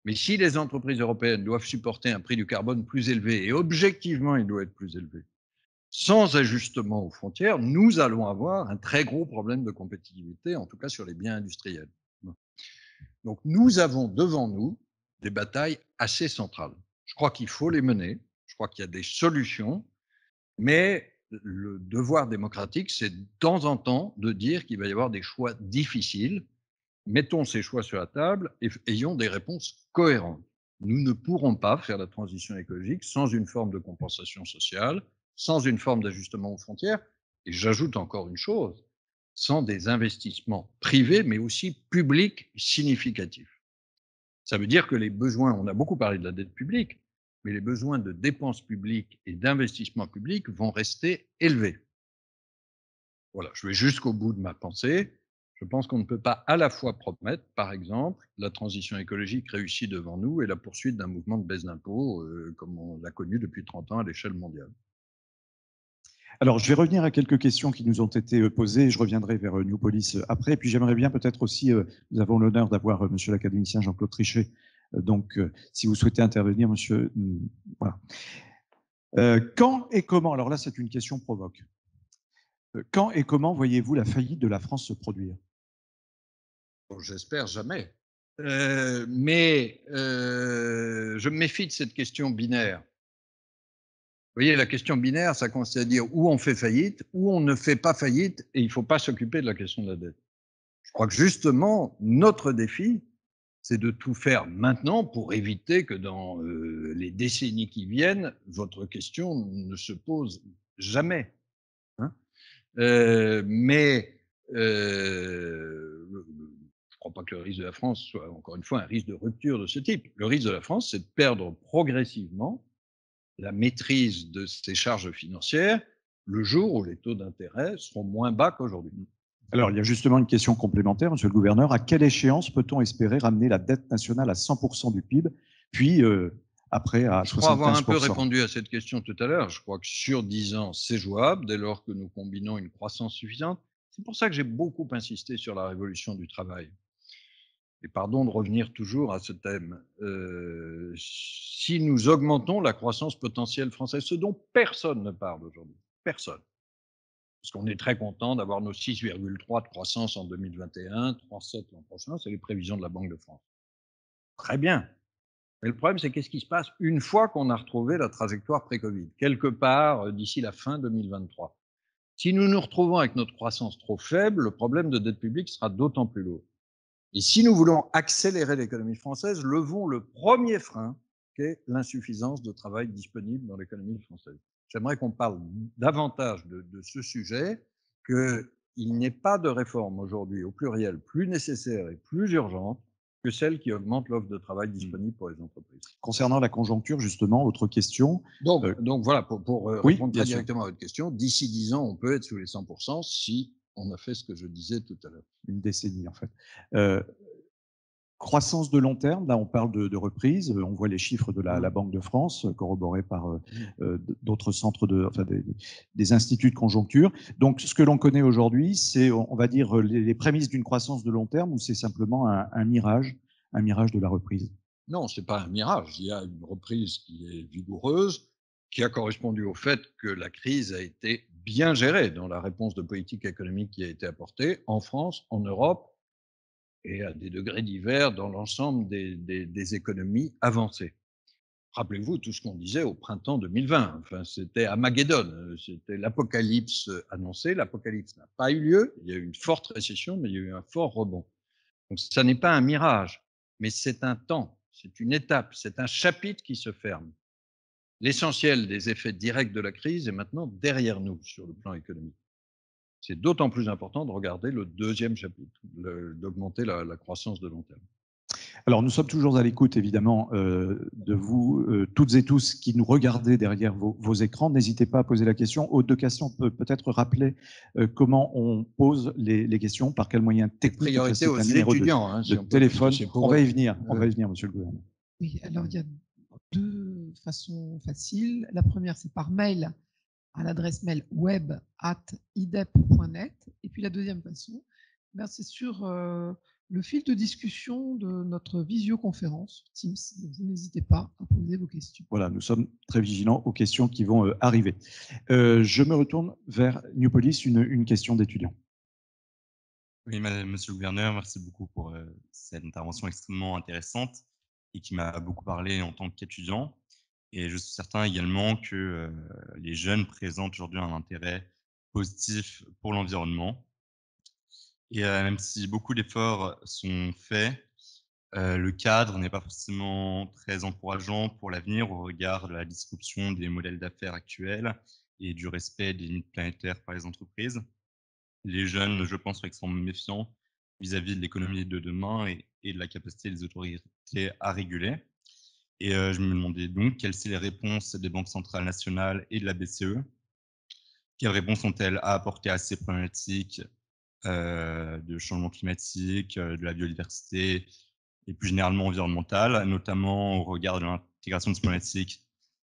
S4: Mais si les entreprises européennes doivent supporter un prix du carbone plus élevé, et objectivement, il doit être plus élevé, sans ajustement aux frontières, nous allons avoir un très gros problème de compétitivité, en tout cas sur les biens industriels. Donc, nous avons devant nous des batailles assez centrales. Je crois qu'il faut les mener, je crois qu'il y a des solutions, mais le devoir démocratique, c'est de temps en temps de dire qu'il va y avoir des choix difficiles. Mettons ces choix sur la table et ayons des réponses cohérentes. Nous ne pourrons pas faire la transition écologique sans une forme de compensation sociale, sans une forme d'ajustement aux frontières, et j'ajoute encore une chose, sans des investissements privés, mais aussi publics significatifs. Ça veut dire que les besoins, on a beaucoup parlé de la dette publique, mais les besoins de dépenses publiques et d'investissements publics vont rester élevés. Voilà, je vais jusqu'au bout de ma pensée. Je pense qu'on ne peut pas à la fois promettre, par exemple, la transition écologique réussie devant nous et la poursuite d'un mouvement de baisse d'impôts comme on l'a connu depuis 30 ans à l'échelle mondiale.
S5: Alors, je vais revenir à quelques questions qui nous ont été posées. Je reviendrai vers New Police après. Et puis, j'aimerais bien peut-être aussi, nous avons l'honneur d'avoir monsieur l'académicien Jean-Claude Trichet. Donc, si vous souhaitez intervenir, monsieur, voilà. Quand et comment, alors là, c'est une question provoque. Quand et comment voyez-vous la faillite de la France se produire?
S4: Bon, j'espère jamais. Mais je me méfie de cette question binaire. Vous voyez, la question binaire, ça consiste à dire où on fait faillite, où on ne fait pas faillite, et il ne faut pas s'occuper de la question de la dette. Je crois que justement, notre défi, c'est de tout faire maintenant pour éviter que dans les décennies qui viennent, votre question ne se pose jamais. Hein, mais je ne crois pas que le risque de la France soit, encore une fois, un risque de rupture de ce type. Le risque de la France, c'est de perdre progressivement la maîtrise de ses charges financières le jour où les taux d'intérêt seront moins bas qu'aujourd'hui.
S5: Alors, il y a justement une question complémentaire, monsieur le gouverneur. À quelle échéance peut-on espérer ramener la dette nationale à 100% du PIB, puis après à 75%?
S4: Je crois avoir un peu répondu à cette question tout à l'heure. Je crois que sur 10 ans, c'est jouable dès lors que nous combinons une croissance suffisante. C'est pour ça que j'ai beaucoup insisté sur la révolution du travail. Et pardon de revenir toujours à ce thème. Si nous augmentons la croissance potentielle française, ce dont personne ne parle aujourd'hui, personne, parce qu'on est très content d'avoir nos 6,3 de croissance en 2021, 3,7 l'an prochain, c'est les prévisions de la Banque de France. Très bien. Mais le problème, c'est qu'est-ce qui se passe une fois qu'on a retrouvé la trajectoire pré-Covid, quelque part d'ici la fin 2023. Si nous nous retrouvons avec notre croissance trop faible, le problème de dette publique sera d'autant plus lourd. Et si nous voulons accélérer l'économie française, levons le premier frein, qu'est l'insuffisance de travail disponible dans l'économie française. J'aimerais qu'on parle davantage de ce sujet, qu'il n'y ait pas de réforme aujourd'hui, au pluriel, plus nécessaire et plus urgente que celle qui augmente l'offre de travail disponible pour les entreprises.
S5: Concernant la conjoncture, justement, autre question.
S4: Donc voilà, pour répondre très directement à votre question, d'ici 10 ans, on peut être sous les 100% si on a fait ce que je disais tout à l'heure.
S5: Une décennie, en fait. Croissance de long terme, là on parle de reprise, on voit les chiffres de la Banque de France corroborés par d'autres centres, des instituts de conjoncture. Donc ce que l'on connaît aujourd'hui, c'est, on va dire, les prémices d'une croissance de long terme, ou c'est simplement un mirage de la reprise?
S4: Non, ce n'est pas un mirage. Il y a une reprise qui est vigoureuse. qui a correspondu au fait que la crise a été bien gérée dans la réponse de politique économique qui a été apportée en France, en Europe et à des degrés divers dans l'ensemble des économies avancées. Rappelez-vous tout ce qu'on disait au printemps 2020. Enfin, c'était Armageddon, c'était l'apocalypse annoncé. L'apocalypse n'a pas eu lieu. Il y a eu une forte récession, mais il y a eu un fort rebond. Donc, ça n'est pas un mirage, mais c'est un temps, c'est une étape, c'est un chapitre qui se ferme. L'essentiel des effets directs de la crise est maintenant derrière nous sur le plan économique. C'est d'autant plus important de regarder le deuxième chapitre, d'augmenter la croissance de long terme.
S5: Alors, nous sommes toujours à l'écoute, évidemment, de vous, toutes et tous qui nous regardez derrière vos écrans. N'hésitez pas à poser la question. Hôte de questions, peut-être rappeler comment on pose les questions, par quel moyen technique.
S4: Priorité aux étudiants.
S5: Hein, si téléphone. On va y venir, monsieur le gouverneur.
S3: Oui, alors il y a deux façons faciles. La première, c'est par mail à l'adresse mail web@idep.net. Et puis la deuxième façon, c'est sur le fil de discussion de notre visioconférence Teams. Donc, n'hésitez pas à poser vos questions.
S5: Voilà, nous sommes très vigilants aux questions qui vont arriver. Je me retourne vers New Police, une question d'étudiant.
S9: Oui, monsieur le gouverneur, merci beaucoup pour cette intervention extrêmement intéressante et qui m'a beaucoup parlé en tant qu'étudiant. Et je suis certain également que les jeunes présentent aujourd'hui un intérêt positif pour l'environnement. Et même si beaucoup d'efforts sont faits, le cadre n'est pas forcément très encourageant pour l'avenir au regard de la disruption des modèles d'affaires actuels et du respect des limites planétaires par les entreprises. Les jeunes, je pense, sont extrêmement méfiants vis-à-vis de l'économie de demain et de la capacité des autorités à réguler. Et je me demandais donc quelles sont les réponses des banques centrales nationales et de la BCE. Quelles réponses ont-elles à apporter à ces problématiques de changement climatique, de la biodiversité et plus généralement environnementale, notamment au regard de l'intégration de ces problématiques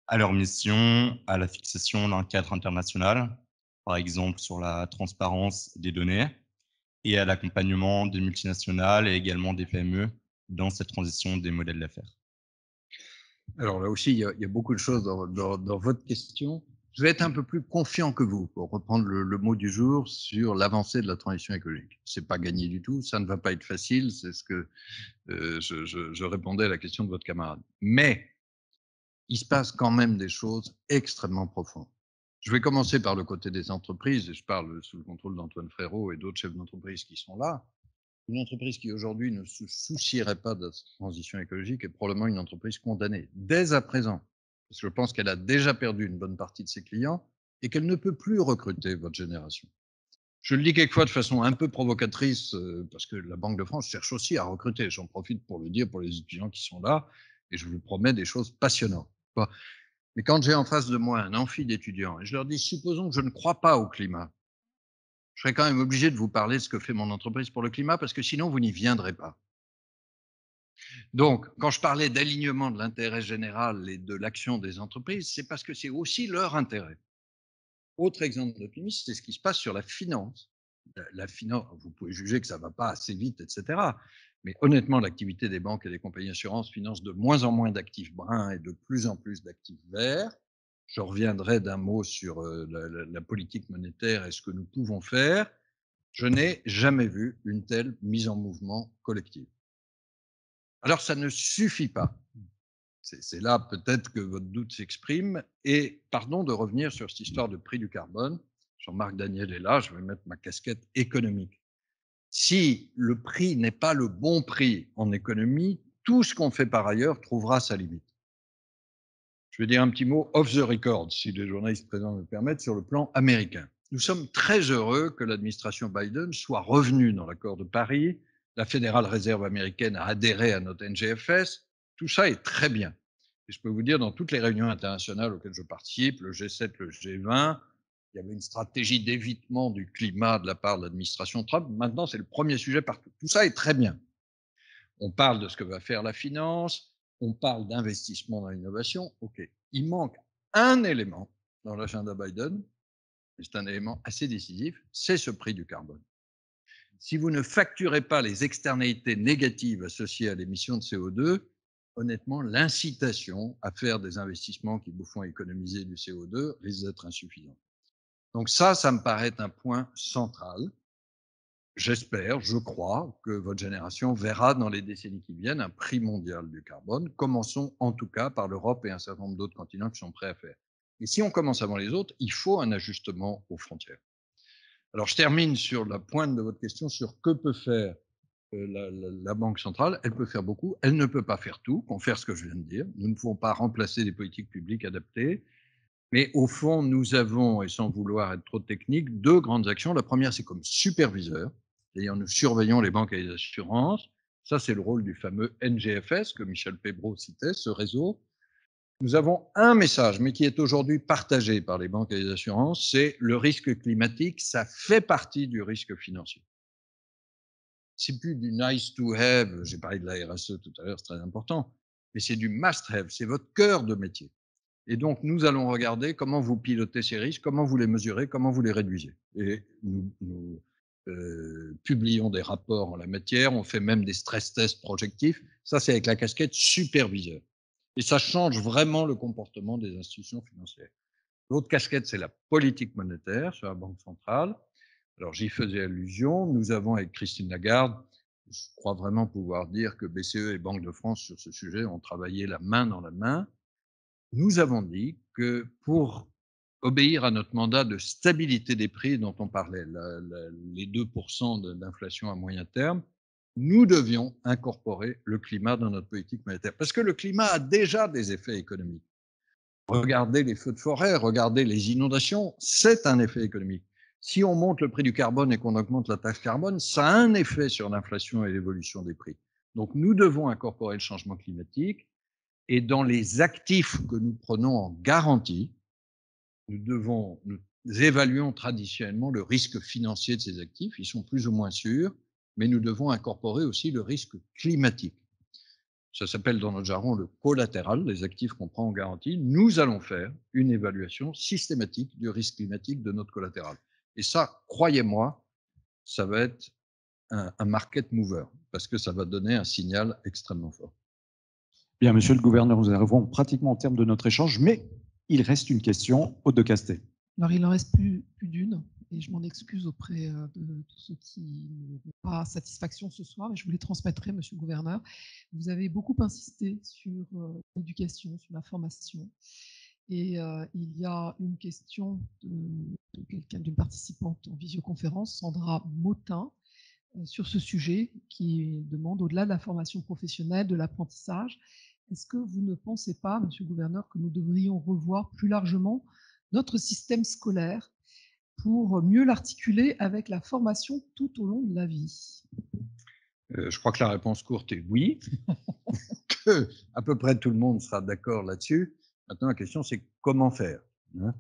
S9: à leur mission, à la fixation d'un cadre international, par exemple sur la transparence des données, et à l'accompagnement des multinationales et également des PME dans cette transition des modèles d'affaires.
S4: Alors là aussi, il y a beaucoup de choses dans votre question. Je vais être un peu plus confiant que vous, pour reprendre le mot du jour, sur l'avancée de la transition écologique. C'est pas gagné du tout, ça ne va pas être facile, c'est ce que je répondais à la question de votre camarade. Mais il se passe quand même des choses extrêmement profondes. Je vais commencer par le côté des entreprises, et je parle sous le contrôle d'Antoine Frérot et d'autres chefs d'entreprise qui sont là. Une entreprise qui aujourd'hui ne se soucierait pas de la transition écologique est probablement une entreprise condamnée, dès à présent. Parce que je pense qu'elle a déjà perdu une bonne partie de ses clients et qu'elle ne peut plus recruter votre génération. Je le dis quelquefois de façon un peu provocatrice, parce que la Banque de France cherche aussi à recruter. J'en profite pour le dire pour les étudiants qui sont là, et je vous promets des choses passionnantes. Mais quand j'ai en face de moi un amphi d'étudiants, et je leur dis, supposons que je ne crois pas au climat, je serais quand même obligé de vous parler de ce que fait mon entreprise pour le climat, parce que sinon, vous n'y viendrez pas. Donc, quand je parlais d'alignement de l'intérêt général et de l'action des entreprises, c'est parce que c'est aussi leur intérêt. Autre exemple d'optimisme, c'est ce qui se passe sur la finance. La finance, vous pouvez juger que ça ne va pas assez vite, etc. Mais honnêtement, l'activité des banques et des compagnies d'assurance finance de moins en moins d'actifs bruns et de plus en plus d'actifs verts. Je reviendrai d'un mot sur la politique monétaire et ce que nous pouvons faire. Je n'ai jamais vu une telle mise en mouvement collective. Alors, ça ne suffit pas. C'est là peut-être que votre doute s'exprime. Et pardon de revenir sur cette histoire de prix du carbone. Jean-Marc Daniel est là, je vais mettre ma casquette économique. Si le prix n'est pas le bon prix en économie, tout ce qu'on fait par ailleurs trouvera sa limite. Je vais dire un petit mot off the record, si les journalistes présents me le permettent, sur le plan américain. Nous sommes très heureux que l'administration Biden soit revenue dans l'accord de Paris. La Fédérale Réserve américaine a adhéré à notre NGFS. Tout ça est très bien. Et je peux vous dire, dans toutes les réunions internationales auxquelles je participe, le G7, le G20, il y avait une stratégie d'évitement du climat de la part de l'administration Trump. Maintenant, c'est le premier sujet partout. Tout ça est très bien. On parle de ce que va faire la finance, on parle d'investissement dans l'innovation. OK. Il manque un élément dans l'agenda Biden, et c'est un élément assez décisif, c'est ce prix du carbone. Si vous ne facturez pas les externalités négatives associées à l'émission de CO2, honnêtement, l'incitation à faire des investissements qui vous font économiser du CO2 risque d'être insuffisante. Donc ça me paraît un point central. J'espère, je crois que votre génération verra dans les décennies qui viennent un prix mondial du carbone. Commençons en tout cas par l'Europe et un certain nombre d'autres continents qui sont prêts à faire. Et si on commence avant les autres, il faut un ajustement aux frontières. Alors je termine sur la pointe de votre question sur que peut faire la Banque centrale. Elle peut faire beaucoup, elle ne peut pas faire tout, confère ce que je viens de dire. Nous ne pouvons pas remplacer les politiques publiques adaptées. Mais au fond, nous avons, et sans vouloir être trop technique, deux grandes actions. La première, c'est comme superviseur, c'est-à-dire nous surveillons les banques et les assurances. Ça, c'est le rôle du fameux NGFS que Michel Pébreau citait, ce réseau. Nous avons un message, mais qui est aujourd'hui partagé par les banques et les assurances, c'est le risque climatique, ça fait partie du risque financier. C'est plus du nice to have, j'ai parlé de la RSE tout à l'heure, c'est très important, mais c'est du must have, c'est votre cœur de métier. Et donc, nous allons regarder comment vous pilotez ces risques, comment vous les mesurez, comment vous les réduisez. Et nous publions des rapports en la matière, on fait même des stress tests projectifs. Ça, c'est avec la casquette superviseur. Et ça change vraiment le comportement des institutions financières. L'autre casquette, c'est la politique monétaire sur la Banque centrale. Alors, j'y faisais allusion. Nous avons, avec Christine Lagarde, je crois vraiment pouvoir dire que BCE et Banque de France, sur ce sujet, ont travaillé la main dans la main. Nous avons dit que pour obéir à notre mandat de stabilité des prix dont on parlait, les 2% d'inflation à moyen terme, nous devions incorporer le climat dans notre politique monétaire. Parce que le climat a déjà des effets économiques. Regardez les feux de forêt, regardez les inondations, c'est un effet économique. Si on monte le prix du carbone et qu'on augmente la taxe carbone, ça a un effet sur l'inflation et l'évolution des prix. Donc nous devons incorporer le changement climatique. Et dans les actifs que nous prenons en garantie, nous évaluons traditionnellement le risque financier de ces actifs. Ils sont plus ou moins sûrs, mais nous devons incorporer aussi le risque climatique. Ça s'appelle dans notre jargon le collatéral, les actifs qu'on prend en garantie. Nous allons faire une évaluation systématique du risque climatique de notre collatéral. Et ça, croyez-moi, ça va être un market mover, parce que ça va donner un signal extrêmement fort.
S5: Bien, monsieur le gouverneur, nous arrivons pratiquement au terme de notre échange, mais il reste une question, Aude de Castet.
S3: Alors, il en reste plus d'une, et je m'en excuse auprès de tous ceux qui n'ont pas satisfaction ce soir, mais je vous les transmettrai, monsieur le gouverneur. Vous avez beaucoup insisté sur l'éducation, sur la formation, et il y a une question d'une participante en visioconférence, Sandra Motin, sur ce sujet, qui demande, au-delà de la formation professionnelle, de l'apprentissage, est-ce que vous ne pensez pas, monsieur le gouverneur, que nous devrions revoir plus largement notre système scolaire pour mieux l'articuler avec la formation tout au long de la vie?
S4: Je crois que la réponse courte est oui, que à peu près tout le monde sera d'accord là-dessus. Maintenant, la question, c'est comment faire, hein,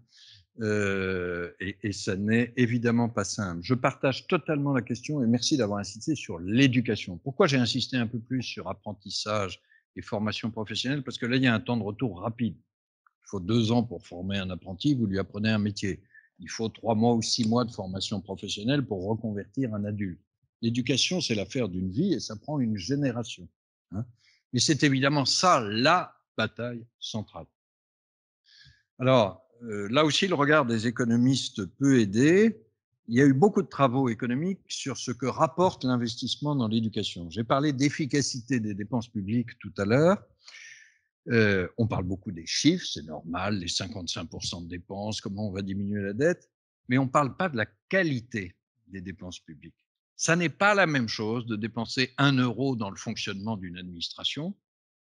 S4: et ça n'est évidemment pas simple. Je partage totalement la question et merci d'avoir insisté sur l'éducation. Pourquoi j'ai insisté un peu plus sur apprentissage et formation professionnelle? Parce que là, il y a un temps de retour rapide. Il faut 2 ans pour former un apprenti, vous lui apprenez un métier. Il faut 3 mois ou 6 mois de formation professionnelle pour reconvertir un adulte. L'éducation, c'est l'affaire d'une vie et ça prend une génération, hein. Mais c'est évidemment ça la bataille centrale. Alors, là aussi, le regard des économistes peut aider. Il y a eu beaucoup de travaux économiques sur ce que rapporte l'investissement dans l'éducation. J'ai parlé d'efficacité des dépenses publiques tout à l'heure. On parle beaucoup des chiffres, c'est normal, les 55% de dépenses, comment on va diminuer la dette, mais on ne parle pas de la qualité des dépenses publiques. Ça n'est pas la même chose de dépenser 1 euro dans le fonctionnement d'une administration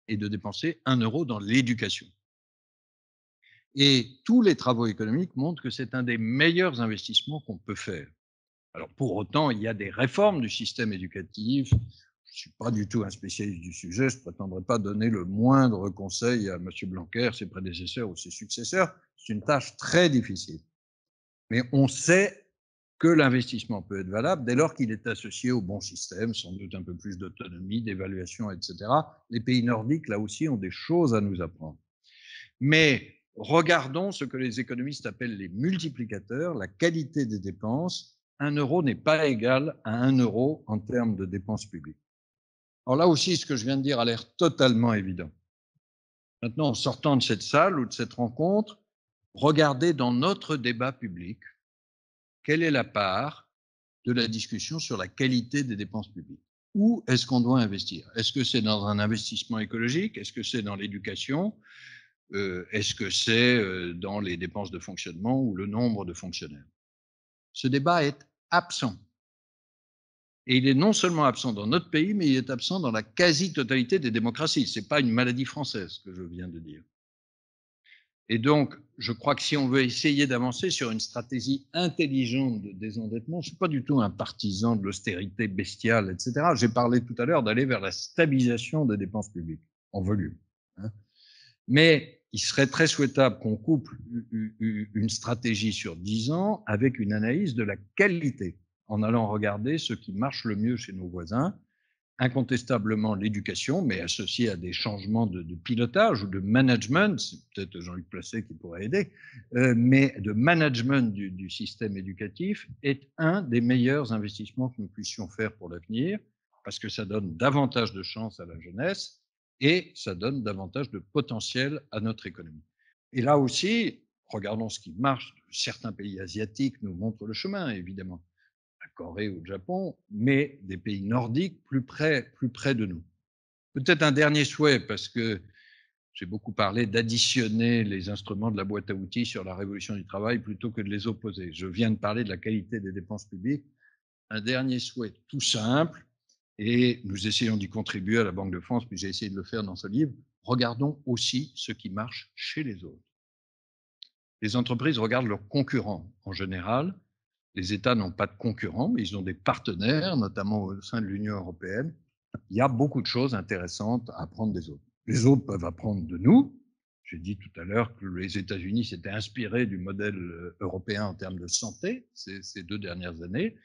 S4: et de dépenser 1 euro dans l'éducation. Et tous les travaux économiques montrent que c'est un des meilleurs investissements qu'on peut faire. Alors pour autant, il y a des réformes du système éducatif. Je ne suis pas du tout un spécialiste du sujet, je ne prétendrai pas donner le moindre conseil à M. Blanquer, ses prédécesseurs ou ses successeurs. C'est une tâche très difficile. Mais on sait que l'investissement peut être valable dès lors qu'il est associé au bon système, sans doute un peu plus d'autonomie, d'évaluation, etc. Les pays nordiques, là aussi, ont des choses à nous apprendre. Mais regardons ce que les économistes appellent les multiplicateurs, la qualité des dépenses. 1 euro n'est pas égal à 1 euro en termes de dépenses publiques. Alors là aussi, ce que je viens de dire a l'air totalement évident. Maintenant, en sortant de cette salle ou de cette rencontre, regardez dans notre débat public quelle est la part de la discussion sur la qualité des dépenses publiques. Où est-ce qu'on doit investir? Est-ce que c'est dans un investissement écologique? Est-ce que c'est dans l'éducation? Est-ce que c'est dans les dépenses de fonctionnement ou le nombre de fonctionnaires? Ce débat est absent. Et il est non seulement absent dans notre pays, mais il est absent dans la quasi-totalité des démocraties. Ce n'est pas une maladie française que je viens de dire. Et donc, je crois que si on veut essayer d'avancer sur une stratégie intelligente de désendettement, je ne suis pas du tout un partisan de l'austérité bestiale, etc. J'ai parlé tout à l'heure d'aller vers la stabilisation des dépenses publiques en volume. Mais il serait très souhaitable qu'on couple une stratégie sur 10 ans avec une analyse de la qualité, en allant regarder ce qui marche le mieux chez nos voisins, incontestablement l'éducation, mais associée à des changements de pilotage ou de management, c'est peut-être Jean-Luc Placet qui pourrait aider, mais de management du système éducatif est un des meilleurs investissements que nous puissions faire pour l'avenir, parce que ça donne davantage de chances à la jeunesse et ça donne davantage de potentiel à notre économie. Et là aussi, regardons ce qui marche. Certains pays asiatiques nous montrent le chemin, évidemment. La Corée ou le Japon, mais des pays nordiques plus près de nous. Peut-être un dernier souhait, parce que j'ai beaucoup parlé d'additionner les instruments de la boîte à outils sur la révolution du travail plutôt que de les opposer. Je viens de parler de la qualité des dépenses publiques. Un dernier souhait tout simple, et nous essayons d'y contribuer à la Banque de France, puis j'ai essayé de le faire dans ce livre. Regardons aussi ce qui marche chez les autres. Les entreprises regardent leurs concurrents en général. Les États n'ont pas de concurrents, mais ils ont des partenaires, notamment au sein de l'Union européenne. Il y a beaucoup de choses intéressantes à apprendre des autres. Les autres peuvent apprendre de nous. J'ai dit tout à l'heure que les États-Unis s'étaient inspirés du modèle européen en termes de santé ces 2 dernières années,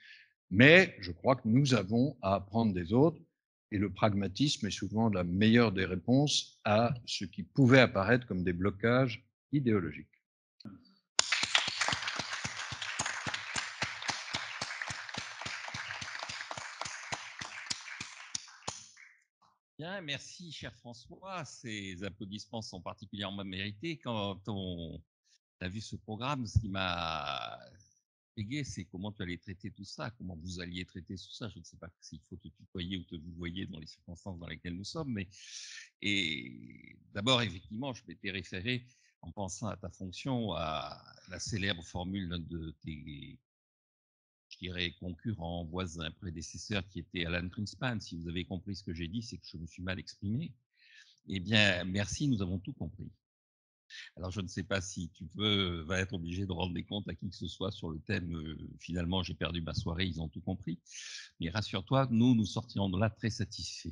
S4: mais je crois que nous avons à apprendre des autres, et le pragmatisme est souvent la meilleure des réponses à ce qui pouvait apparaître comme des blocages idéologiques.
S2: Bien, merci, cher François. Ces applaudissements sont particulièrement mérités. Quand on a vu ce programme, ce qui m'a intrigué, c'est comment tu allais traiter tout ça, comment vous alliez traiter tout ça. Je ne sais pas s'il faut te tutoyer ou te vouvoyer dans les circonstances dans lesquelles nous sommes, mais d'abord, effectivement, je m'étais référé, en pensant à ta fonction, à la célèbre formule d'un de tes, je dirais, concurrents, voisins, prédécesseurs, qui était Alan Greenspan. Si vous avez compris ce que j'ai dit, c'est que je me suis mal exprimé. Eh bien, merci, nous avons tout compris. Alors, je ne sais pas si tu vas être obligé de rendre des comptes à qui que ce soit sur le thème finalement, j'ai perdu ma soirée, ils ont tout compris. Mais rassure-toi, nous sortirons de là très satisfaits.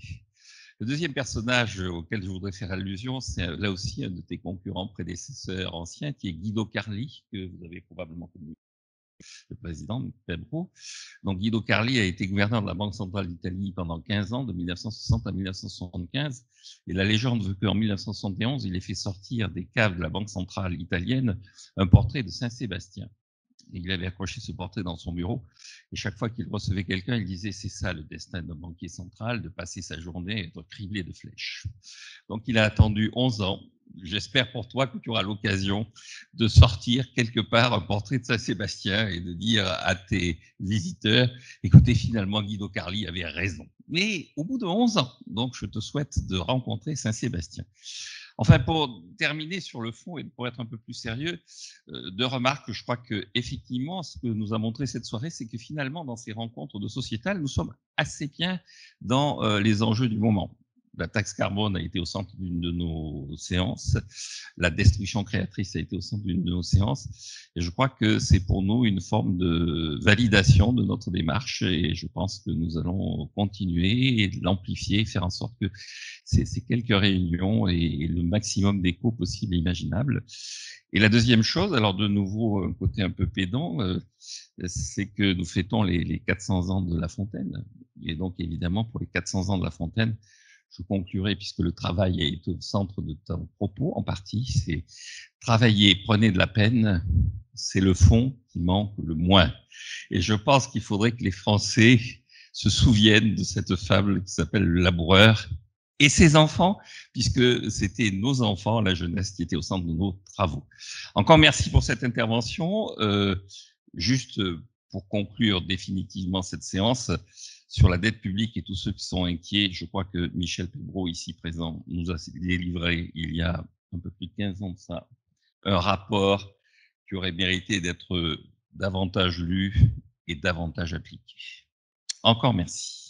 S2: Le deuxième personnage auquel je voudrais faire allusion, c'est là aussi un de tes concurrents prédécesseurs anciens, qui est Guido Carli, que vous avez probablement connu, le président Pebro. Donc Guido Carli a été gouverneur de la Banque centrale d'Italie pendant 15 ans, de 1960 à 1975. Et la légende veut qu'en 1971, il ait fait sortir des caves de la Banque centrale italienne un portrait de Saint-Sébastien. Et il avait accroché ce portrait dans son bureau. Et chaque fois qu'il recevait quelqu'un, il disait « c'est ça le destin d'un banquier central, de passer sa journée à être criblé de flèches ». Donc il a attendu 11 ans. J'espère pour toi que tu auras l'occasion de sortir quelque part un portrait de Saint-Sébastien et de dire à tes visiteurs « écoutez, finalement, Guido Carli avait raison ». Mais au bout de 11 ans, donc je te souhaite de rencontrer Saint-Sébastien. Enfin, pour terminer sur le fond et pour être un peu plus sérieux, 2 remarques. Je crois que effectivement, ce que nous a montré cette soirée, c'est que finalement, dans ces rencontres de sociétales, nous sommes assez bien dans les enjeux du moment. La taxe carbone a été au centre d'une de nos séances. La destruction créatrice a été au centre d'une de nos séances. Et je crois que c'est pour nous une forme de validation de notre démarche. Et je pense que nous allons continuer et l'amplifier, faire en sorte que ces quelques réunions aient le maximum d'écho possible et imaginable. Et la deuxième chose, alors de nouveau, un côté un peu pédant, c'est que nous fêtons les 400 ans de La Fontaine. Et donc, évidemment, pour les 400 ans de La Fontaine, je conclurai, puisque le travail est au centre de ton propos, en partie, c'est travailler, prenez de la peine, c'est le fond qui manque le moins. Et je pense qu'il faudrait que les Français
S10: se souviennent de cette fable qui s'appelle Le Laboureur et ses enfants, puisque c'était nos enfants, la jeunesse, qui était au centre de nos travaux. Encore merci pour cette intervention. Juste pour conclure définitivement cette séance, sur la dette publique et tous ceux qui sont inquiets, je crois que Michel Pébro, ici présent, nous a délivré il y a un peu plus de 15 ans de ça, un rapport qui aurait mérité d'être davantage lu et davantage appliqué. Encore merci.